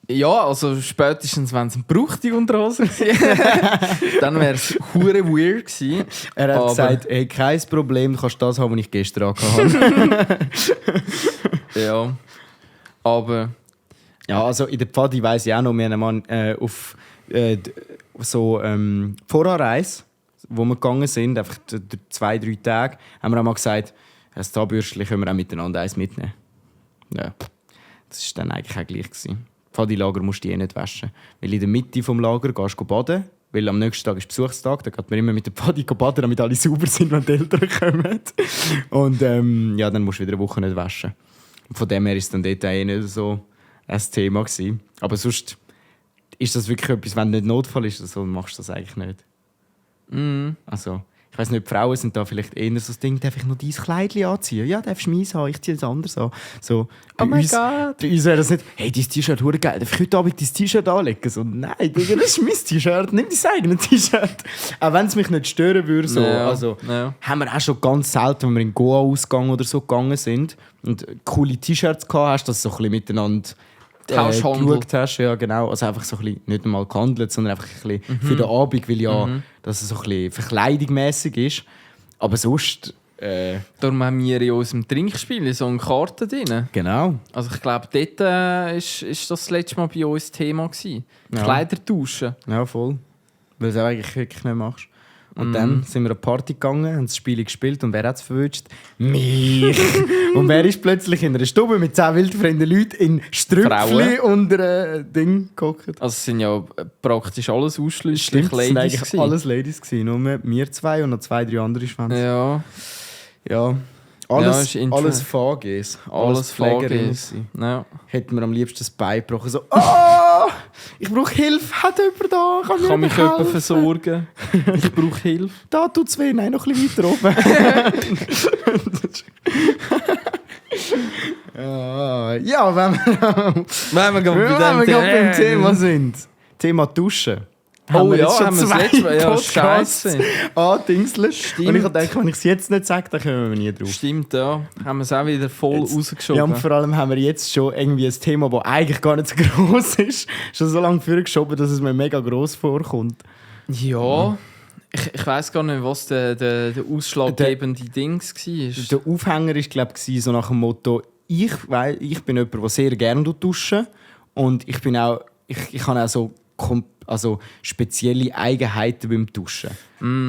Speaker 3: Ja, also spätestens, wenn es ein Brauch die Unterhose war, dann wäre es hure weird gewesen.
Speaker 2: Er hat
Speaker 3: Aber-
Speaker 2: gesagt, hey, kein Problem, du kannst das haben, was ich gestern angehabt habe.
Speaker 3: Ja, aber
Speaker 2: Ja, also in der Pfadi weiss ich auch noch, wir haben mal auf so Vorreise, wo wir gegangen sind, einfach 2-3 Tage, haben wir auch mal gesagt, das Zahnbürstchen können wir auch miteinander eins mitnehmen. Ja, das war dann eigentlich auch gleich gewesen. Pfadi-Lager musst du eh nicht waschen. Weil in der Mitte des Lagers gehst du baden, weil am nächsten Tag ist Besuchstag, da geht man immer mit der Pfadi baden, damit alle sauber sind, wenn die Eltern kommen. Und ja, dann musst du wieder eine Woche nicht waschen. Und von dem her war es dann dort eh nicht so ein Thema gewesen. Aber sonst ist das wirklich etwas, wenn nicht Notfall ist, so machst du das eigentlich nicht. Also, ich weiss nicht, die Frauen sind da vielleicht eher so das Ding, darf ich noch dein Kleidchen anziehen? Ja, darfst du meins haben, ich ziehe es anders an. So, bei
Speaker 3: my
Speaker 2: uns,
Speaker 3: God.
Speaker 2: Bei uns wäre das nicht, hey, dein T-Shirt hure geil, darf ich heute Abend dein T-Shirt anlegen? So, nein, Digga, das ist mein T-Shirt, nimm dein eigenes T-Shirt. Auch wenn es mich nicht stören würde. So.
Speaker 3: Ja,
Speaker 2: Also,
Speaker 3: ja.
Speaker 2: haben wir auch schon ganz selten, wenn wir in Goa ausgegangen oder so gegangen sind und coole T-Shirts gehabt hast, dass du so ein bisschen miteinander
Speaker 3: Tauschhandel.
Speaker 2: geschaut hast. Ja, genau. Also einfach so ein bisschen, nicht einmal gehandelt, sondern einfach ein bisschen für den Abend, weil ja, dass es so ein bisschen verkleidungsmässig ist. Aber sonst,
Speaker 3: darum haben wir in unserem Trinkspiel so eine Karte drin.
Speaker 2: genau.
Speaker 3: Also ich glaube, dort ist das letzte Mal bei uns Thema gewesen.
Speaker 2: Ja.
Speaker 3: Kleider tauschen.
Speaker 2: Ja, voll. Weil du es auch eigentlich wirklich nicht machst. Und dann sind wir an die Party gegangen, haben das Spiel gespielt und wer hat es verwünscht? Mich! Und wer ist plötzlich in einer Stube mit 10 wildfremden Leuten in Strümpfli und Ding gehockt?
Speaker 3: Also es sind ja praktisch alles ausschließlich
Speaker 2: Stimmt, es waren
Speaker 3: Ladies
Speaker 2: eigentlich
Speaker 3: gewesen.
Speaker 2: alles Ladies gewesen, nur wir 2 und noch 2, 3 andere Schwänze.
Speaker 3: Ja,
Speaker 2: Ja. Alles,
Speaker 3: ist inter-
Speaker 2: alles VGs.
Speaker 3: alles
Speaker 2: Pflegerinnen
Speaker 3: Fahrgäste.
Speaker 2: gewesen.
Speaker 3: Ja.
Speaker 2: Hätten wir am liebsten das Bein gebrochen. So, oh, ich brauche Hilfe, hat jemand da?
Speaker 3: Kann mich jemand
Speaker 2: helfen?
Speaker 3: versorgen? Ich brauche Hilfe.
Speaker 2: Da tut es weh, nein, noch ein bisschen weiter oben. Ja, wenn wir,
Speaker 3: Wenn wir gerade
Speaker 2: wenn wir gerade beim Thema
Speaker 3: Thema
Speaker 2: sind. Thema Duschen.
Speaker 3: Oh
Speaker 2: wir
Speaker 3: ja,
Speaker 2: jetzt schon
Speaker 3: haben wir das
Speaker 2: 2
Speaker 3: letzte Mal. Ja,
Speaker 2: Podcasts
Speaker 3: scheisse.
Speaker 2: andingselt.
Speaker 3: Stimmt.
Speaker 2: Und ich habe gedacht, wenn ich es jetzt nicht sage, dann kommen wir nie drauf.
Speaker 3: Stimmt, ja. Haben wir es auch wieder voll
Speaker 2: Jetzt-
Speaker 3: rausgeschoben.
Speaker 2: Ja, und vor allem haben wir jetzt schon irgendwie ein Thema, das eigentlich gar nicht so gross ist, schon so lange vorgeschoben, dass es mir mega gross vorkommt.
Speaker 3: Ja, ich weiss gar nicht, was der ausschlaggebende Dings war.
Speaker 2: Der Aufhänger war, glaube ich, so nach dem Motto, ich bin jemand, der sehr gerne duschen und ich bin auch, ich habe auch so also spezielle Eigenheiten beim Duschen.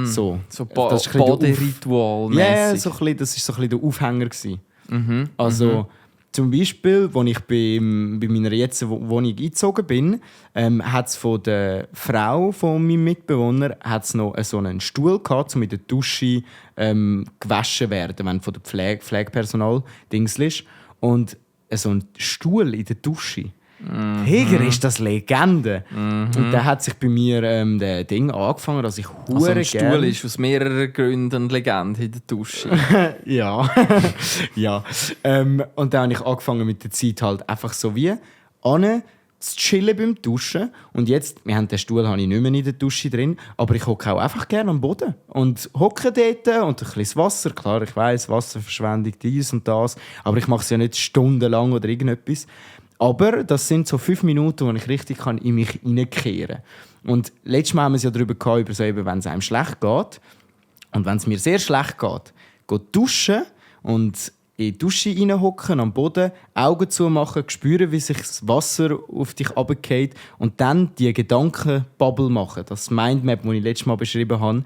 Speaker 2: So,
Speaker 3: So
Speaker 2: Das ist ein bisschen der
Speaker 3: Baderitual-mässig.
Speaker 2: Ja, so ein bisschen, das war so ein bisschen der Aufhänger gewesen. Also zum Beispiel, als ich bei meiner jetzigen Wohnung eingezogen bin, hat es von der Frau von meinem Mitbewohner hat's noch so einen Stuhl gehabt, um in der Dusche gewaschen werden, wenn von der Pflegepersonal Dings ist. Und so ein Stuhl in der Dusche. Heger ist das Legende. Und da hat sich bei mir der Ding angefangen, dass ich
Speaker 3: Also
Speaker 2: hure
Speaker 3: ein Stuhl
Speaker 2: gern-
Speaker 3: ist aus mehreren Gründen eine Legende in der Dusche.
Speaker 2: Ja. ja. Und dann habe ich angefangen mit der Zeit halt einfach so wie zu chillen beim Duschen. Und jetzt, wir haben den Stuhl habe ich nicht mehr in der Dusche drin, aber ich hocke auch einfach gerne am Boden. Und hocke dort und ein bisschen Wasser. Klar, ich weiss, Wasserverschwendung, dies und das. Aber ich mache es ja nicht stundenlang oder irgendetwas. Aber das sind so 5 Minuten, wo ich richtig in mich hineinkehren kann. Und letztes Mal haben wir es ja darüber gehabt, über so eben, wenn es einem schlecht geht. Und wenn es mir sehr schlecht geht duschen und in die Dusche reinhocken, am Boden, Augen zumachen, spüren, wie sich das Wasser auf dich runterfällt und dann die Gedankenbubble machen. Das Mindmap, das ich letztes Mal beschrieben habe,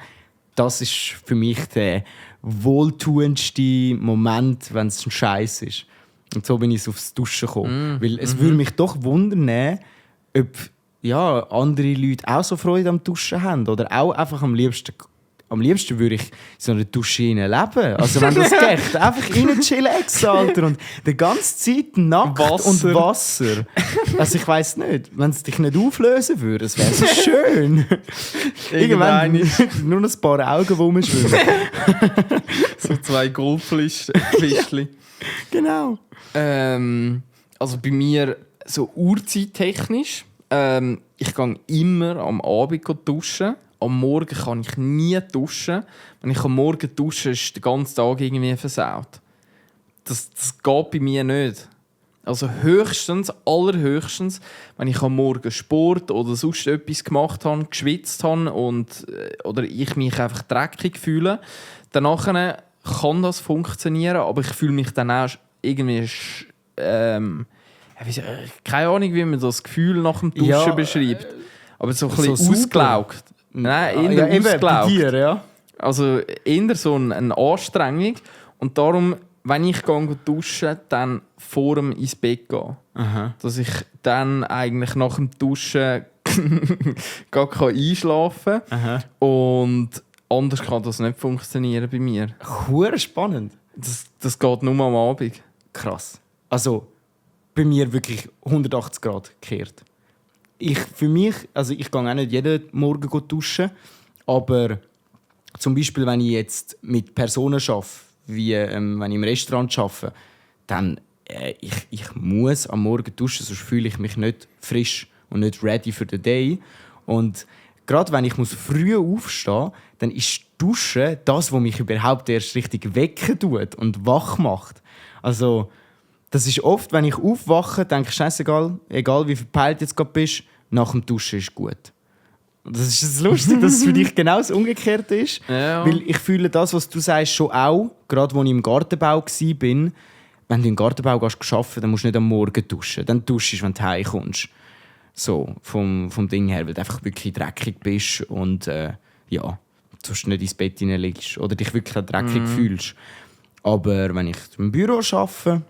Speaker 2: das ist für mich der wohltuendste Moment, wenn es ein Scheiß ist. Und so bin ich aufs Duschen gekommen. Weil es würde mich doch wundern, ob andere Leute auch so Freude am Duschen haben oder auch einfach am liebsten würde ich in so einer Dusche leben. Also wenn das geht, einfach rein chillen, Alter. Und die ganze Zeit nackt und Wasser. Also ich weiss nicht, wenn es dich nicht auflösen würde, es wäre so schön. Irgendwann nur noch ein paar Augen rumschwimmen.
Speaker 3: So 2 Goldfischchen.
Speaker 2: Genau.
Speaker 3: Also bei mir so uhrzeittechnisch. Ich gehe immer am Abend duschen. Am Morgen kann ich nie duschen. Wenn ich am Morgen dusche, ist der ganze Tag irgendwie versaut. Das geht bei mir nicht. Also allerhöchstens, wenn ich am Morgen Sport oder sonst etwas gemacht habe, geschwitzt habe oder ich mich einfach dreckig fühle, danach kann das funktionieren, aber ich fühle mich dann auch irgendwie keine Ahnung, wie man das Gefühl nach dem Duschen beschreibt. Aber so ein bisschen
Speaker 2: so
Speaker 3: ausgelaugt. Nein, eher ausgelaugt.
Speaker 2: Bei dir, ja.
Speaker 3: Also eher so eine Anstrengung. Und darum, wenn ich dusche, dann vor dem ins Bett gehen.
Speaker 2: Aha.
Speaker 3: Dass ich dann eigentlich nach dem Duschen gar einschlafen kann.
Speaker 2: Aha.
Speaker 3: Und anders kann das nicht funktionieren bei mir.
Speaker 2: Hure spannend.
Speaker 3: Das geht nur am Abend.
Speaker 2: Krass. Also bei mir wirklich 180 Grad gekehrt. Ich gehe auch nicht jeden Morgen duschen, aber zum Beispiel, wenn ich jetzt mit Personen arbeite, wie wenn ich im Restaurant arbeite, dann ich muss am Morgen duschen, sonst fühle ich mich nicht frisch und nicht ready für den Day. Und gerade wenn ich früh aufstehen muss, dann ist Duschen das, was mich überhaupt erst richtig wecken tut und wach macht. Also das ist oft, wenn ich aufwache, denke ich, scheißegal, egal wie verpeilt jetzt gerade bist, nach dem Duschen ist gut. Und das ist lustig, dass es für dich genau das Umgekehrte ist.
Speaker 3: Ja.
Speaker 2: Weil ich fühle das, was du sagst, schon auch, gerade als ich im Gartenbau war. Wenn du im Gartenbau arbeiten, dann musst du nicht am Morgen duschen. Dann duschst du, wenn du heimkommst. So, vom Ding her, weil du einfach wirklich dreckig bist und sonst nicht ins Bett hineinlegst oder dich wirklich dreckig fühlst. Aber wenn ich im Büro arbeite,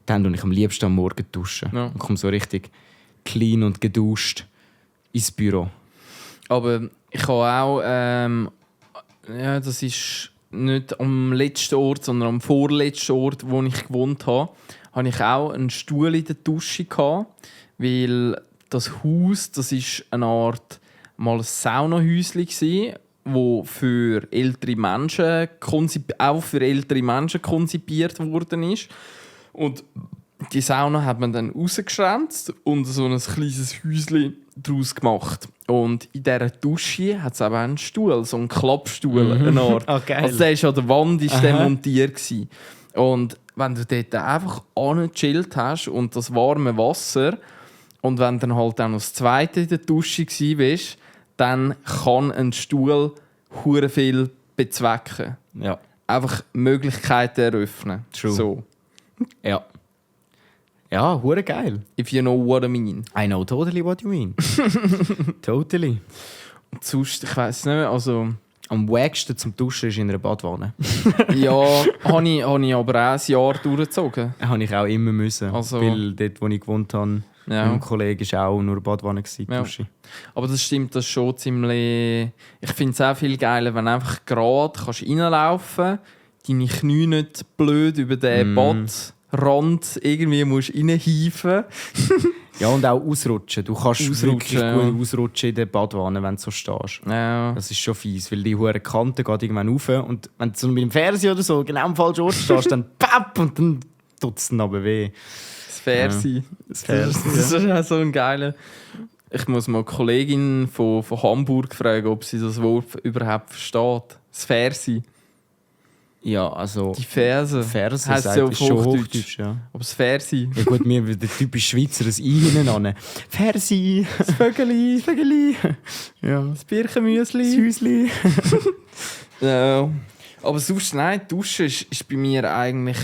Speaker 2: dann tue ich am liebsten am Morgen duschen.
Speaker 3: Ja.
Speaker 2: Und komme so richtig clean und geduscht ins Büro.
Speaker 3: Aber ich habe auch, das ist nicht am letzten Ort, sondern am vorletzten Ort, wo ich gewohnt habe, hatte ich auch einen Stuhl in der Dusche gehabt, weil das Haus, das ist eine Art mal ein Saunahäuschen gsi, wo für ältere Menschen auch für ältere Menschen konzipiert worden ist. Und die Sauna hat man dann rausgeschränzt und so ein kleines Häuschen daraus gemacht. Und in dieser Dusche hat es auch einen Stuhl, so einen Klappstuhl, eine Art.
Speaker 2: Oh, geil.
Speaker 3: Also der ist an der Wand montiert gewesen. Und wenn du dort einfach angechillt hast und das warme Wasser und wenn dann halt auch noch das Zweite in der Dusche warst, dann kann ein Stuhl hure viel bezwecken.
Speaker 2: Ja.
Speaker 3: Einfach Möglichkeiten eröffnen.
Speaker 2: True.
Speaker 3: So.
Speaker 2: Ja. Ja, hure geil.
Speaker 3: If you know what I mean.
Speaker 2: I know totally what you mean. Totally.
Speaker 3: Und sonst, ich weiss nicht, also...
Speaker 2: Am wacksten zum Duschen ist in einer Badwanne.
Speaker 3: Ja, habe ich aber auch ein Jahr durchgezogen.
Speaker 2: Habe ich auch immer müssen.
Speaker 3: Also-
Speaker 2: Weil dort, wo ich gewohnt habe,
Speaker 3: Ja.
Speaker 2: mit meinem Kollegen war auch nur eine Badwanne, die
Speaker 3: Ja.
Speaker 2: Dusche.
Speaker 3: Aber das stimmt, das ist schon ziemlich... Ich finde es auch viel geiler, wenn du einfach gerade reinlaufen kannst, deine Knie nicht blöd über den Badrand irgendwie musst reinhieven.
Speaker 2: Ja, und auch ausrutschen. Du kannst
Speaker 3: Ausrutschen,
Speaker 2: wirklich
Speaker 3: ja.
Speaker 2: gut ausrutschen in der Badwanne, wenn du so stehst.
Speaker 3: Ja.
Speaker 2: Das ist schon fies, weil die hohe Kante geht irgendwann rauf und wenn du mit dem Fernseher oder so genau am falschen Ort stehst, dann papp und dann tut es dann aber weh.
Speaker 3: Das Fersi.
Speaker 2: Das
Speaker 3: Das ist auch so ein geiler... Ich muss mal eine Kollegin von Hamburg fragen, ob sie das Wort überhaupt versteht. Das Fersi.
Speaker 2: Ja, also...
Speaker 3: Die Ferse.
Speaker 2: Ferse
Speaker 3: heisst
Speaker 2: sagt,
Speaker 3: ja auf
Speaker 2: ist schon
Speaker 3: Hochdeutsch.
Speaker 2: Hochdeutsch, ja.
Speaker 3: Aber das Fersi.
Speaker 2: Ja gut, mir wird der typisch Schweizer ein I hinten an. Fersi,
Speaker 3: Das Vögeli.
Speaker 2: das Vögeli, ja,
Speaker 3: Das Birchenmüsli.
Speaker 2: das Häusli.
Speaker 3: Ja. Aber sonst, nein, Duschen ist bei mir eigentlich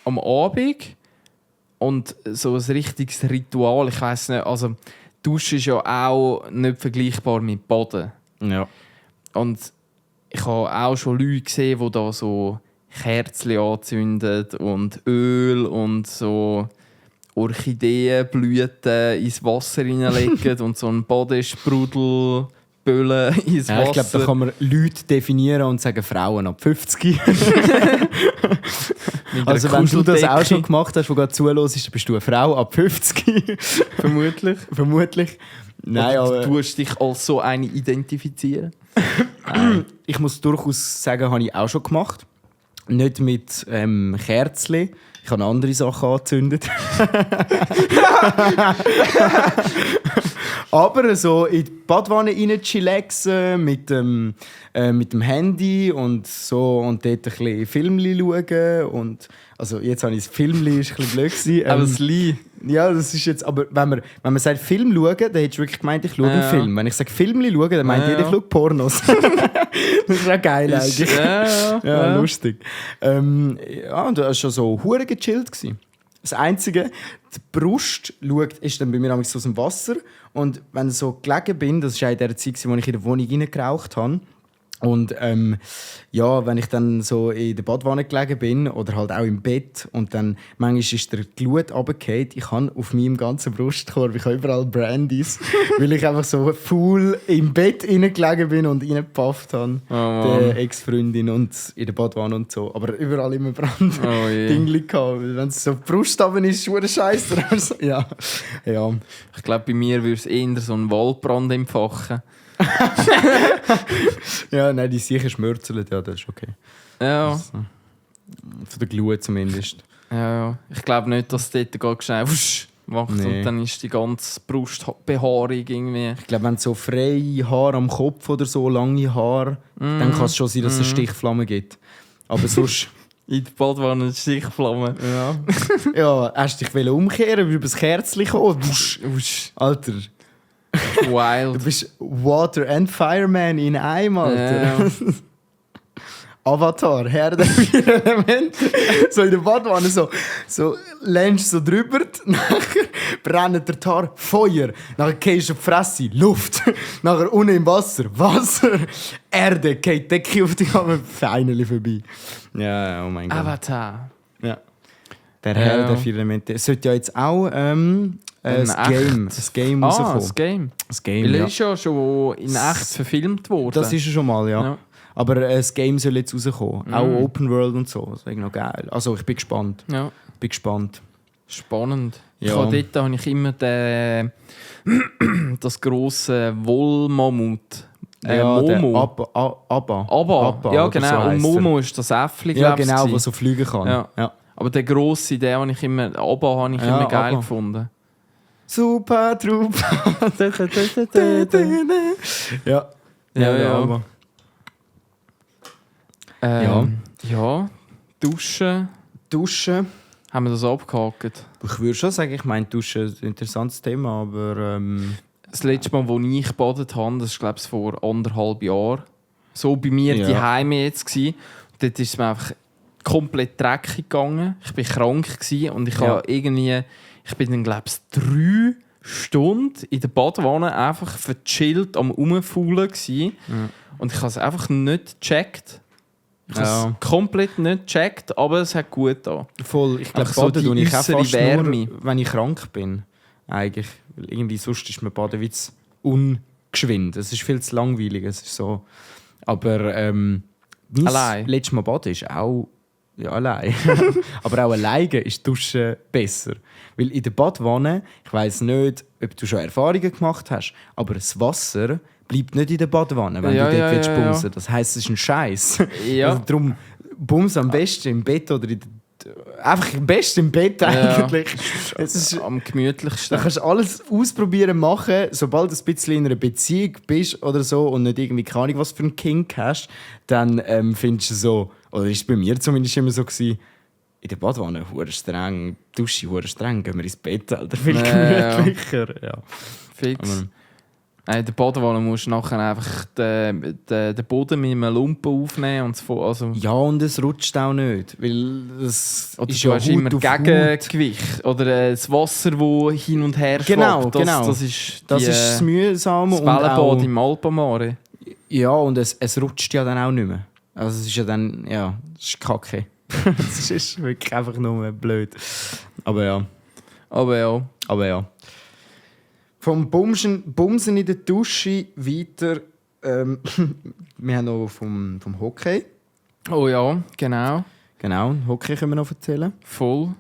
Speaker 3: am Abend. Und so ein richtiges Ritual. Ich weiss nicht, also Duschen ist ja auch nicht vergleichbar mit Baden.
Speaker 2: Ja.
Speaker 3: Und ich habe auch schon Leute gesehen, die da so Kerzen anzünden und Öl und so Orchideenblüten ins Wasser hineinlegen und so einen Bodensprudel-Böllen ins Wasser.
Speaker 2: Ja, ich glaube, da kann man Leute definieren und sagen Frauen ab 50.
Speaker 3: Mit
Speaker 2: Also
Speaker 3: einer
Speaker 2: wenn du das auch
Speaker 3: Kuscheldecke.
Speaker 2: schon gemacht hast, wo gerade zuhörst, dann bist du eine Frau ab 50.
Speaker 3: Vermutlich.
Speaker 2: Vermutlich. Nein,
Speaker 3: Oder
Speaker 2: aber
Speaker 3: du tust dich als so eine identifizieren.
Speaker 2: ich muss durchaus sagen, habe ich auch schon gemacht. Nicht mit Kerzchen. Ich habe andere Sachen angezündet. Aber so in die Badwanne rein chillaxen mit dem Handy und so und dort ein bisschen Filmchen schauen. Und, also jetzt habe ich das Filmchen, ist ein bisschen blöd gewesen.
Speaker 3: Aber das Lie.
Speaker 2: Ja, das ist jetzt, aber wenn man sagt Film schauen, dann hättest du wirklich gemeint, ich schaue einen
Speaker 3: Ja.
Speaker 2: Film. Wenn ich sage Filmchen schauen, dann meint
Speaker 3: Ja.
Speaker 2: jeder, ich schaue Pornos. Das ist auch geil eigentlich. Ja, lustig. Ja, und das war schon so hure gechillt gewesen. Das Einzige, die Brust schaut, ist dann bei mir manchmal so aus dem Wasser. Und wenn ich so gelegen bin, das war in der Zeit, wo ich in der Wohnung reingeraucht habe. Und ja, wenn ich dann so in der Badwanne gelegen bin oder halt auch im Bett und dann manchmal ist der Glut runtergefallen, ich habe auf meinem ganzen Brustkorb, ich habe überall Brandys, weil ich einfach so full im Bett gelegen bin und reingepafft habe.
Speaker 3: Oh, Mann.
Speaker 2: Der Ex-Freundin und in der Badwanne und so. Aber überall immer Brand.
Speaker 3: Oh je.
Speaker 2: Dingli gehabt. Weil wenn es so die Brust runter ist, ist es scheiße. Also, ja. Ja.
Speaker 3: Ich glaube, bei mir würde es eher so einen Waldbrand entfachen.
Speaker 2: Ja, nein, die sicher schmürzelt, ja, das ist okay.
Speaker 3: Ja.
Speaker 2: Von der Glut zumindest.
Speaker 3: Ja, ich glaube nicht, dass es dort ganz schnell wusch macht
Speaker 2: Nee.
Speaker 3: und dann ist die ganze Brustbehaarung irgendwie.
Speaker 2: Ich glaube, wenn so freie Haare am Kopf oder so, lange Haare, dann kann es schon sein, dass es eine Stichflamme gibt. Aber sonst...
Speaker 3: In der Badwanne Stichflamme.
Speaker 2: Ja. Ja, hast du dich umkehren, über das Kerzchen kommen? Wusch.
Speaker 3: Wusch.
Speaker 2: Alter, du
Speaker 3: Wild.
Speaker 2: bist Water and Fireman in einem, Alter.
Speaker 3: Ja.
Speaker 2: Avatar, Herr der vier Elemente. So in der Badwanne, so längst so drüber, nachher brennt der Tar, Feuer, nachher gehst du auf die Fresse, Luft, nachher unten im Wasser, Wasser, Erde, geht die Decke auf dich, aber Feineli vorbei. Ja, oh mein Gott.
Speaker 3: Avatar.
Speaker 2: Ja. Der Herr
Speaker 3: Ja.
Speaker 2: der vier Elemente. Es sollte ja jetzt auch das Game rauskommen.
Speaker 3: Das Game.
Speaker 2: Das Game,
Speaker 3: Weil er
Speaker 2: ja.
Speaker 3: ist ja schon in echt verfilmt worden.
Speaker 2: Das ist er schon mal, ja.
Speaker 3: Ja.
Speaker 2: Aber das Game soll jetzt rauskommen. Auch Open World und so. Das wäre noch geil. Also ich bin gespannt.
Speaker 3: Ja.
Speaker 2: Bin gespannt.
Speaker 3: Spannend.
Speaker 2: Ja.
Speaker 3: Dort habe ich immer das grosse Wollmammut.
Speaker 2: Ja, der
Speaker 3: Momo.
Speaker 2: Abba.
Speaker 3: Aber, ja
Speaker 2: oder
Speaker 3: genau.
Speaker 2: so
Speaker 3: und
Speaker 2: heisst
Speaker 3: Momo ist das Äffli,
Speaker 2: er. Ja,
Speaker 3: glaub ich,
Speaker 2: genau,
Speaker 3: gewesen.
Speaker 2: der so fliegen kann.
Speaker 3: Ja.
Speaker 2: Ja.
Speaker 3: Aber der grosse, den habe ich immer, Abba habe ich
Speaker 2: Ja,
Speaker 3: immer geil
Speaker 2: Abba.
Speaker 3: gefunden.
Speaker 2: Super Trupp. Ja.
Speaker 3: Ja,
Speaker 2: der
Speaker 3: ja.
Speaker 2: Abba.
Speaker 3: Ja, Duschen.
Speaker 2: Duschen.
Speaker 3: Haben wir das abgehakt?
Speaker 2: Ich würde schon sagen, ich meine, Duschen ist ein interessantes Thema, aber
Speaker 3: Das letzte Mal, als ich gebadet habe, das war glaube ich vor 1,5 Jahren. So bei mir
Speaker 2: Ja.
Speaker 3: die Heime jetzt gsi. Dort ist es mir einfach komplett dreckig gegangen. Ich war krank gsi und ich habe irgendwie, ich bin dann glaube ich 3 Stunden in der Badwanne einfach verchillt am Rumfaulen gsi. Und ich habe es einfach nicht gecheckt. Ich habe
Speaker 2: Ja.
Speaker 3: es komplett nicht gecheckt, aber es hat gut getan.
Speaker 2: voll. Ich glaube,
Speaker 3: Einfach so
Speaker 2: baden
Speaker 3: die
Speaker 2: tue ich auch
Speaker 3: äußere
Speaker 2: fast
Speaker 3: Wärme.
Speaker 2: nur, wenn ich krank bin. Eigentlich. Weil irgendwie sonst ist mir Baden wie zu ungeschwind. Es ist viel zu langweilig. Es ist so. Aber mein
Speaker 3: Allein?
Speaker 2: letztes Mal baden ist auch ja, allein. Aber auch alleine ist Duschen besser. Weil in der Badwanne, ich weiss nicht, ob du schon Erfahrungen gemacht hast, aber das Wasser bleibt nicht in der Badwanne, wenn
Speaker 3: Ja,
Speaker 2: du dort
Speaker 3: ja,
Speaker 2: bumsen
Speaker 3: ja.
Speaker 2: willst. Das heisst, es ist ein Scheiß.
Speaker 3: Ja.
Speaker 2: Also darum bums am besten im Bett oder in der einfach am besten im Bett eigentlich. Es ist,
Speaker 3: am gemütlichsten.
Speaker 2: da kannst du alles ausprobieren, machen. Sobald du ein bisschen in einer Beziehung bist oder so und nicht irgendwie keine Ahnung, was für einen Kink hast, dann findest du so, oder ist es bei mir zumindest immer so gewesen, in der Badwanne hure streng, Dusche hure streng, gehen wir ins Bett, Alter, viel gemütlicher. Ja.
Speaker 3: Fix. In der Badewanne musst du nachher einfach den Boden mit einem Lumpen aufnehmen. Also,
Speaker 2: Ja, und es rutscht auch nicht, weil das
Speaker 3: oder
Speaker 2: ist
Speaker 3: du
Speaker 2: ja
Speaker 3: hast
Speaker 2: Haut
Speaker 3: immer
Speaker 2: auf
Speaker 3: Gegengewicht. Oder das Wasser, das hin und her schwappt.
Speaker 2: Genau.
Speaker 3: Das ist
Speaker 2: Das ist das Mühsame.
Speaker 3: das
Speaker 2: und
Speaker 3: Wellenbad
Speaker 2: auch,
Speaker 3: im Alpamare.
Speaker 2: ja, und es rutscht ja dann auch nicht mehr. Also es ist ja dann, ja, das ist kacke. Es ist wirklich einfach nur blöd. Aber ja.
Speaker 3: Aber ja.
Speaker 2: Vom Bumsen in der Dusche weiter. Wir haben noch vom Hockey.
Speaker 3: Oh ja, genau.
Speaker 2: Genau, Hockey können wir noch erzählen.
Speaker 3: Voll.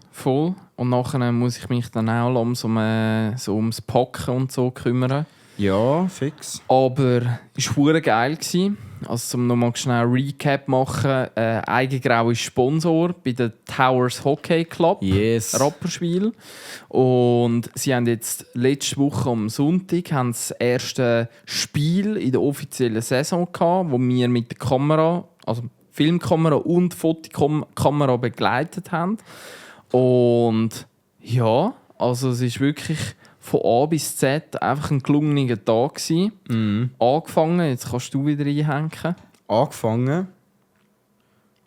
Speaker 3: Und nachher muss ich mich dann auch ums Packen und so kümmern.
Speaker 2: Ja, fix.
Speaker 3: Aber es war verdammt geil. Also, um nochmal schnell ein Recap machen: Eigengrau ist Sponsor bei der Towers Hockey Club,
Speaker 2: Yes.
Speaker 3: Rapperswil. Und sie haben jetzt letzte Woche am Sonntag das erste Spiel in der offiziellen Saison gehabt, wo wir mit der Kamera, also Filmkamera und Fotokamera begleitet haben. Und ja, also es ist wirklich von A bis Z einfach ein gelungener Tag gewesen. Angefangen, jetzt kannst du wieder einhängen.
Speaker 2: Angefangen.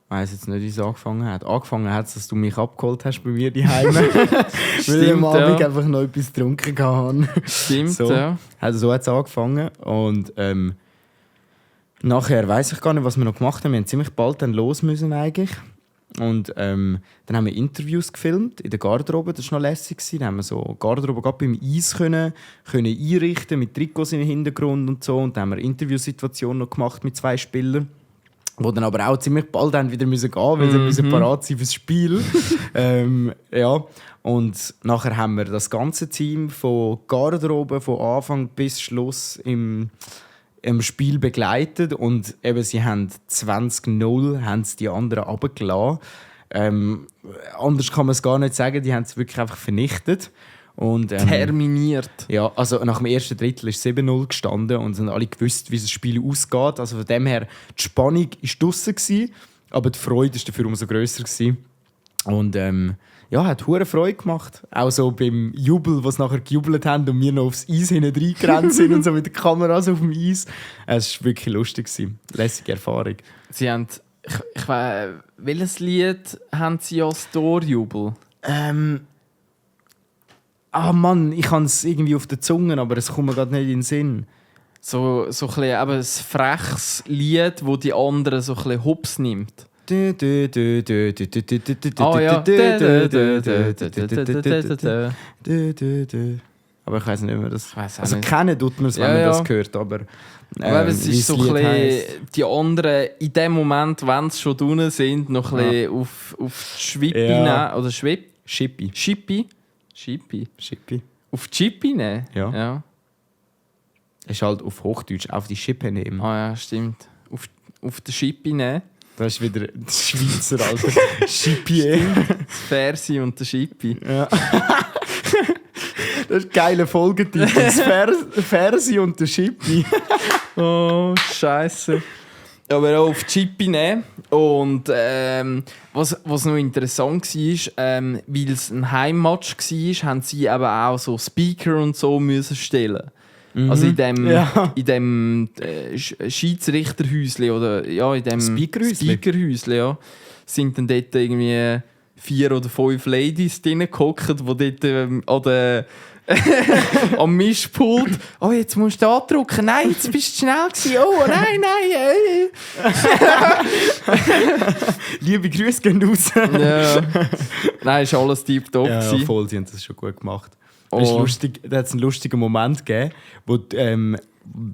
Speaker 2: Ich weiss jetzt nicht, wie es angefangen hat. Angefangen hat es, dass du mich abgeholt hast bei mir daheim. Weil ich am Abend einfach noch etwas getrunken habe.
Speaker 3: Stimmt,
Speaker 2: so.
Speaker 3: ja.
Speaker 2: Also so hat es angefangen. Und nachher weiss ich gar nicht, was wir noch gemacht haben. Wir haben ziemlich bald dann los müssen eigentlich. Und dann haben wir Interviews gefilmt in der Garderobe, das war noch lässig. Dann haben wir so Garderobe gerade beim Eis können einrichten mit Trikots im Hintergrund und so. Und dann haben wir Interviewsituationen noch gemacht mit 2 Spielern, die dann aber auch ziemlich bald dann wieder müssen gehen, weil sie müssen parat sein fürs Spiel. Ja. Und nachher haben wir das ganze Team von Garderobe von Anfang bis Schluss im Spiel begleitet und eben sie haben 20-0 haben die anderen runtergelassen. Anders kann man es gar nicht sagen, die haben es wirklich einfach vernichtet. Und,
Speaker 3: Terminiert.
Speaker 2: Ja, also nach dem ersten Drittel ist 7-0 gestanden und sind alle gewusst, wie das Spiel ausgeht. Also von dem her, die Spannung war draussen, aber die Freude war dafür umso grösser gewesen. Und ja, hat hure Freude gemacht. Auch so beim Jubel, was nachher gejubelt haben und wir noch aufs Eis hinten reingerannt sind und so mit den Kameras auf dem Eis. Es war wirklich lustig. Lässige Erfahrung.
Speaker 3: Sie haben, ich weiss, welches Lied haben sie als Torjubel?
Speaker 2: Mann, ich habe es irgendwie auf der Zunge, aber es kommt mir gerade nicht in den Sinn.
Speaker 3: So ein bisschen eben ein freches Lied, das die anderen so ein bisschen hops nimmt.
Speaker 2: Ah
Speaker 3: ja.
Speaker 2: Aber ich weiß nicht mehr, das.
Speaker 3: weiss auch
Speaker 2: Also
Speaker 3: nicht.
Speaker 2: kennen tut man es, wenn man das hört, aber.
Speaker 3: Aber es
Speaker 2: wie
Speaker 3: ist
Speaker 2: das
Speaker 3: so ein
Speaker 2: Lied
Speaker 3: bisschen,
Speaker 2: heisst.
Speaker 3: die anderen in dem Moment, wenn sie schon drinnen sind, noch ein bisschen auf die Schwippi
Speaker 2: Ja.
Speaker 3: nehmen. Oder
Speaker 2: Schippi.
Speaker 3: Schippi. Auf die Schippi nehmen?
Speaker 2: Ja. Es ist halt auf Hochdeutsch auf die Schippe nehmen.
Speaker 3: Ah ja, stimmt. Auf die Schippi nehmen.
Speaker 2: Das ist wieder das Schweizer, Alter. Schippi.
Speaker 3: Das Fersi und der Schippi.
Speaker 2: Ja. Das ist ein geiler Folgetitel. Das Fersi und der Schippi.
Speaker 3: Oh, Scheiße. Aber auch auf die Schippi nehmen. Und was noch interessant war, weil es ein Heimmatch war, haben sie eben auch so Speaker und so müssen stellen. Also in dem Schiedsrichterhäuschen oder ja, in dem Speakerhäuschen, ja, sind dann dort irgendwie 4 oder 5 Ladies drin gehockt, die dort am Mischpult. Oh, jetzt musst du andrücken. Nein, jetzt bist du schnell gewesen. Oh, nein.
Speaker 2: Liebe Grüße gehen raus.
Speaker 3: Ja. Nein, ist alles tiptop.
Speaker 2: Ja,
Speaker 3: gewesen.
Speaker 2: voll, sie haben das schon gut gemacht.
Speaker 3: Oh.
Speaker 2: Es ist lustig, da hat es einen lustigen Moment gegeben, wo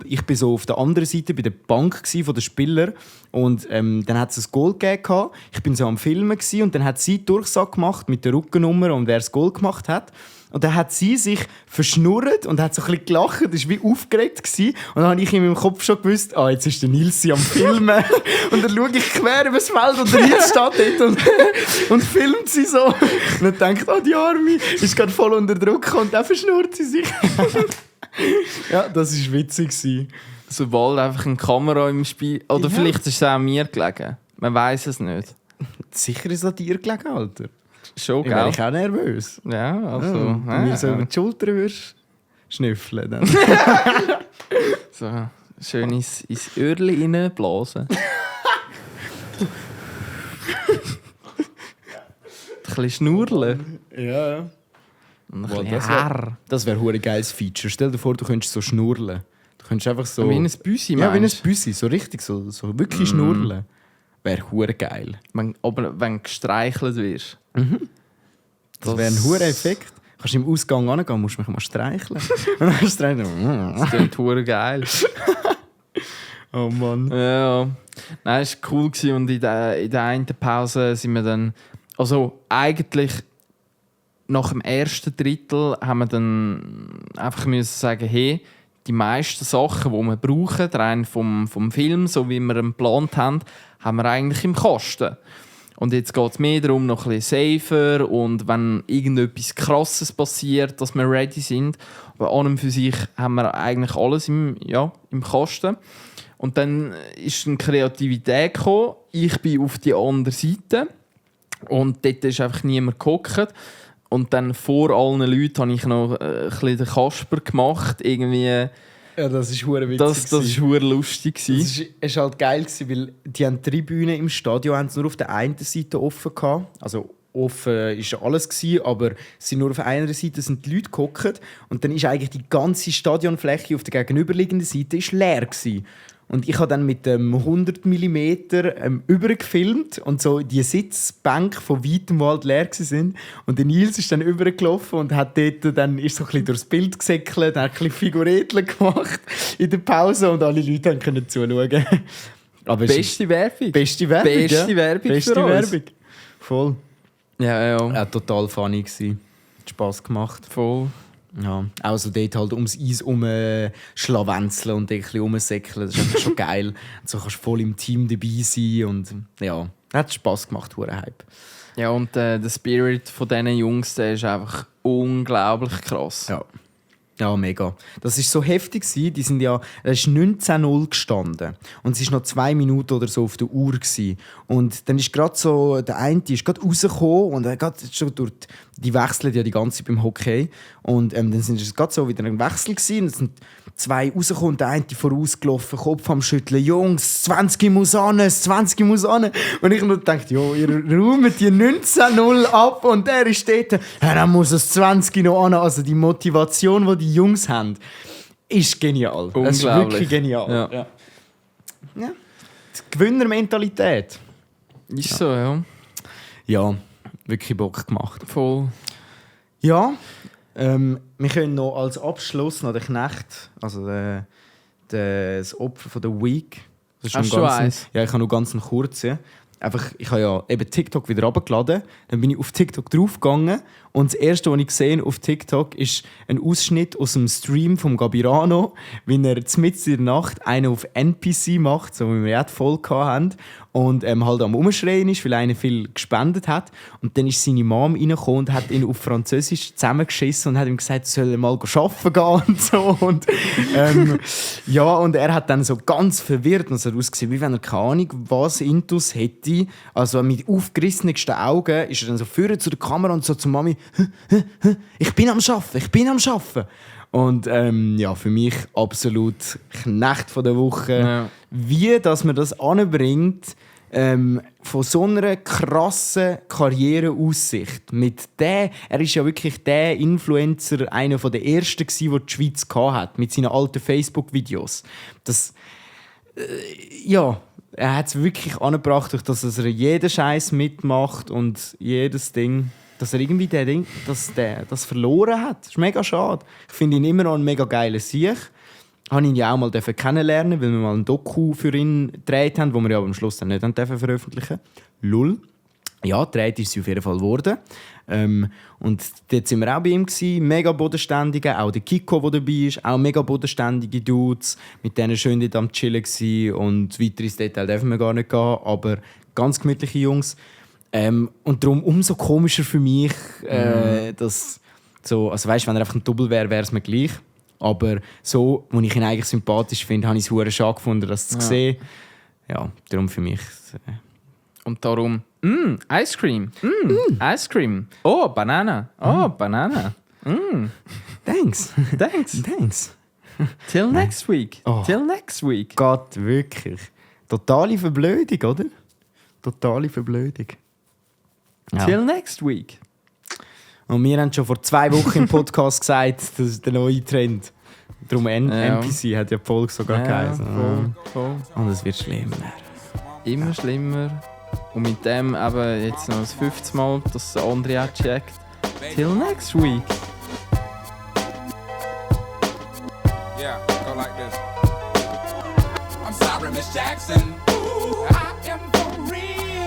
Speaker 2: ich bin so auf der anderen Seite bei der Bank von den Spielern und dann hat es ein Goal gegeben. Ich bin so am Filmen und dann hat sie Durchsage gemacht mit der Rückennummer und wer das Goal gemacht hat. Und dann hat sie sich verschnurrt und hat so ein bisschen gelacht, das war wie aufgeregt gewesen. Und dann habe ich in meinem Kopf schon gewusst, jetzt ist der Nilsi am Filmen. Und dann schaue ich quer übers Feld und der Nils steht dort und filmt sie so. Und dann denkt, die Arme ist gerade voll unter Druck und dann verschnurrt sie sich. Ja, das war witzig gewesen.
Speaker 3: Sobald einfach eine Kamera im Spiel... Oder vielleicht ist es auch mir gelegen. Man weiß es nicht.
Speaker 2: Sicher ist es an dir gelegen, Alter.
Speaker 3: Schon,
Speaker 2: Ich wäre
Speaker 3: gell?
Speaker 2: auch nervös.
Speaker 3: Ja, also...
Speaker 2: Wenn du mir so über die Schulter würdest schnüffeln. Dann.
Speaker 3: So, schön ins Öhrchen reinblasen. Ein bisschen schnurren.
Speaker 2: Ja.
Speaker 3: Und ein
Speaker 2: Wow,
Speaker 3: bisschen Haar.
Speaker 2: das wäre ein geiles Feature. Stell dir vor, du könntest so schnurren. Du könntest einfach so...
Speaker 3: Wie ein Büsi,
Speaker 2: Ja, wie ein
Speaker 3: meinst du?
Speaker 2: Büssi. So richtig, so wirklich schnurren. Wäre hure geil.
Speaker 3: Aber wenn du gestreichelt wirst.
Speaker 2: Das wäre ein hoher Effekt. Kannst du im Ausgang hingehen, musst du mich mal streicheln. Und dann streicheln.
Speaker 3: Das klingt hure geil.
Speaker 2: Oh Mann.
Speaker 3: Ja. Nein, es war cool gewesen. Und in der einen Pause sind wir dann... Also eigentlich nach dem ersten Drittel haben wir dann einfach müssen sagen, hey, die meisten Sachen, die wir brauchen, rein vom Film, so wie wir ihn geplant haben, haben wir eigentlich im Kasten. Und jetzt geht es mehr darum, noch ein bisschen safer und wenn irgendetwas Krasses passiert, dass wir ready sind. Aber an und für sich haben wir eigentlich alles im Kasten. Und dann ist eine Kreativität gekommen. Ich bin auf die andere Seite und dort ist einfach niemand gehockt. Und dann vor allen Leuten habe ich noch ein bisschen den Kasper gemacht. Irgendwie,
Speaker 2: Ja, das ist hure witzig.
Speaker 3: das war hure lustig.
Speaker 2: Es war halt geil, weil die Tribüne im Stadion haben nur auf der einen Seite offen gehabt. Also offen war alles, aber nur auf einer Seite sind die Leute gehockt. Und dann ist eigentlich die ganze Stadionfläche auf der gegenüberliegenden Seite leer gewesen. Und ich habe dann mit dem 100 mm übergefilmt und so die Sitzbänke von weitem, die halt leer waren. Und der Nils ist dann übergelaufen und hat dort dann ist so ein bisschen durchs Bild gesäckelt, hat ein bisschen Figurettchen gemacht in der Pause und alle Leute können zuschauen. Aber
Speaker 3: Beste Werbung.
Speaker 2: Beste Werbung.
Speaker 3: Beste Werbung
Speaker 2: Beste
Speaker 3: für uns.
Speaker 2: Werbung. Voll.
Speaker 3: Ja.
Speaker 2: Ja, total funny gewesen. Hat Spass gemacht.
Speaker 3: Voll.
Speaker 2: Ja, auch so dort halt ums Eis schlawenzeln und ein bisschen rumsäckeln. Das ist einfach schon geil. So kannst du voll im Team dabei sein und ja, hat Spass gemacht, hure Hype.
Speaker 3: Ja, und der Spirit von diesen Jungs, der ist einfach unglaublich krass.
Speaker 2: Ja, mega. Das war so heftig. Die sind ja, es ist 19:0 gestanden. Und es war noch 2 Minuten oder so auf der Uhr. Und dann ist gerade so, der eine ist gerade rausgekommen und er geht schon durch die wechseln ja die ganze Zeit beim Hockey. Und dann sind es gerade so wieder ein Wechsel gewesen. Es sind 2 rausgekommen und der eine vorausgelaufen, Kopf am Schütteln. Jungs, 20 muss an. Und ich nur dachte, jo, ihr räumt die 19:0 ab und der ist dort. Ja, dann muss es 20 noch an. Also die Motivation, die Jungs haben, ist genial. Es ist wirklich genial. Ja. Die Gewinnermentalität.
Speaker 3: Ist so, ja.
Speaker 2: Ja, wirklich Bock gemacht.
Speaker 3: Voll.
Speaker 2: Ja, wir können noch als Abschluss noch den Knecht, also das Opfer von der Week. Das ist
Speaker 3: Hast du eins?
Speaker 2: Ja, ich habe nur ganz einen kurzen. Einfach, ich habe ja eben TikTok wieder runtergeladen. Dann bin ich auf TikTok draufgegangen. Und das Erste, was ich gesehen auf TikTok, ist ein Ausschnitt aus dem Stream von Gabirano, wie er mitten in der Nacht einen auf NPC macht, so wie wir ja die Folge hatten. Und halt am Umschreien ist, weil einer viel gespendet hat. Und dann ist seine Mom reingekommen und hat ihn auf Französisch zusammengeschissen und hat ihm gesagt, er soll mal arbeiten gehen und so. Und, ja, und er hat dann so ganz verwirrt und so ausgesehen, wie wenn er keine Ahnung was intus hätte. Also mit aufgerissenen Augen ist er dann so vorne zu der Kamera und so zu Mami, ich bin am Arbeiten. Und ja, für mich absolut Knecht von der Woche.
Speaker 3: Ja.
Speaker 2: Wie dass man das anbringt, von so einer krassen Karriereaussicht. Er ist ja wirklich der Influencer, einer der ersten gewesen, der die Schweiz hatte, mit seinen alten Facebook-Videos. Ja, er hat es wirklich angebracht, durch dass er jeden Scheiß mitmacht und jedes Ding, dass er irgendwie das verloren hat. Das ist mega schade. Ich finde ihn immer noch ein mega geiler Sieg. Ich durfte ihn ja auch mal kennenlernen, weil wir mal ein Doku für ihn gedreht haben, wo wir ja am Schluss dann nicht veröffentlichen durften. Lull. ja, gedreht ist sie auf jeden Fall geworden. Und dort sind wir auch bei ihm gewesen, mega bodenständige, auch der Kiko, der dabei ist, auch mega bodenständige Dudes, mit denen schön dort am Chillen gewesen. Und weiter ins Detail dürfen wir gar nicht gehen, aber ganz gemütliche Jungs. Und darum umso komischer für mich, dass so, also weißt, wenn er einfach ein Double wäre, wäre es mir gleich. Aber so, wo ich ihn eigentlich sympathisch finde, habe ich es verdammt schade gefunden, das zu sehen. Ja, darum für mich.
Speaker 3: Und darum, Ice Cream, Ice Cream. Oh, Banana, Banana.
Speaker 2: Thanks.
Speaker 3: Thanks. Till next week.
Speaker 2: Oh.
Speaker 3: Till next week.
Speaker 2: Gott, wirklich. Totale Verblödung, oder? Totale Verblödung. Ja.
Speaker 3: Till next week.
Speaker 2: Und wir haben schon vor 2 Wochen im Podcast gesagt, das ist der neue Trend. Darum NPC hat ja die Folge sogar geheißen.
Speaker 3: Voll.
Speaker 2: Und es wird schlimmer.
Speaker 3: Immer schlimmer. Und mit dem eben jetzt noch das 50. Mal, dass der andere auch checkt. Till next week.
Speaker 4: Yeah, go like this. I'm sorry, Miss Jackson. Ooh, I am for real.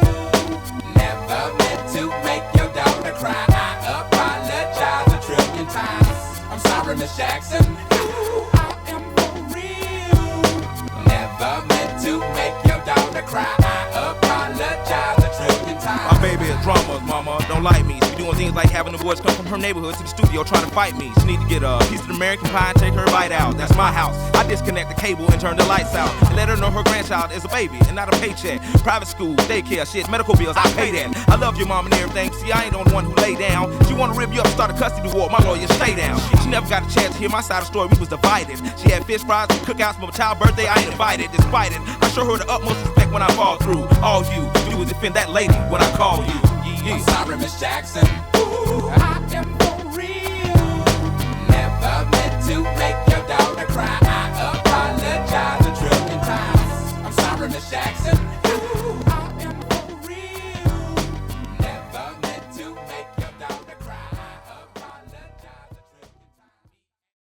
Speaker 4: Never meant to make your daughter cry. I apologize a trillion times. I'm sorry, Miss Jackson. Ooh, I am for real. Never meant to make your daughter cry. I apologize a trillion times.
Speaker 5: My baby is drama, mama, don't like me. She doing things like having the boys come from her neighborhood to the studio trying to fight me. She need to get a piece of American pie and take her bite out. That's my house. I disconnect the cable and turn the lights out. And let her know her grandchild is a baby and not a paycheck. Private school, daycare, shit, medical bills, I pay that. I love your mom and everything. See, I ain't the only one who lay down. She wanna rip you up, start a custody war. My lawyer, stay down. She never got a chance to hear my side of the story. We was divided. She had fish fries and cookouts for my child's birthday. I ain't invited, despite it. I show her the utmost respect when I fall through. All you do is defend that lady when I call you.
Speaker 4: I'm sorry, Miss Jackson. Ooh, I am for real. Never meant to make your daughter cry. I apologize a trillion times. I'm sorry, Miss Jackson. Ooh,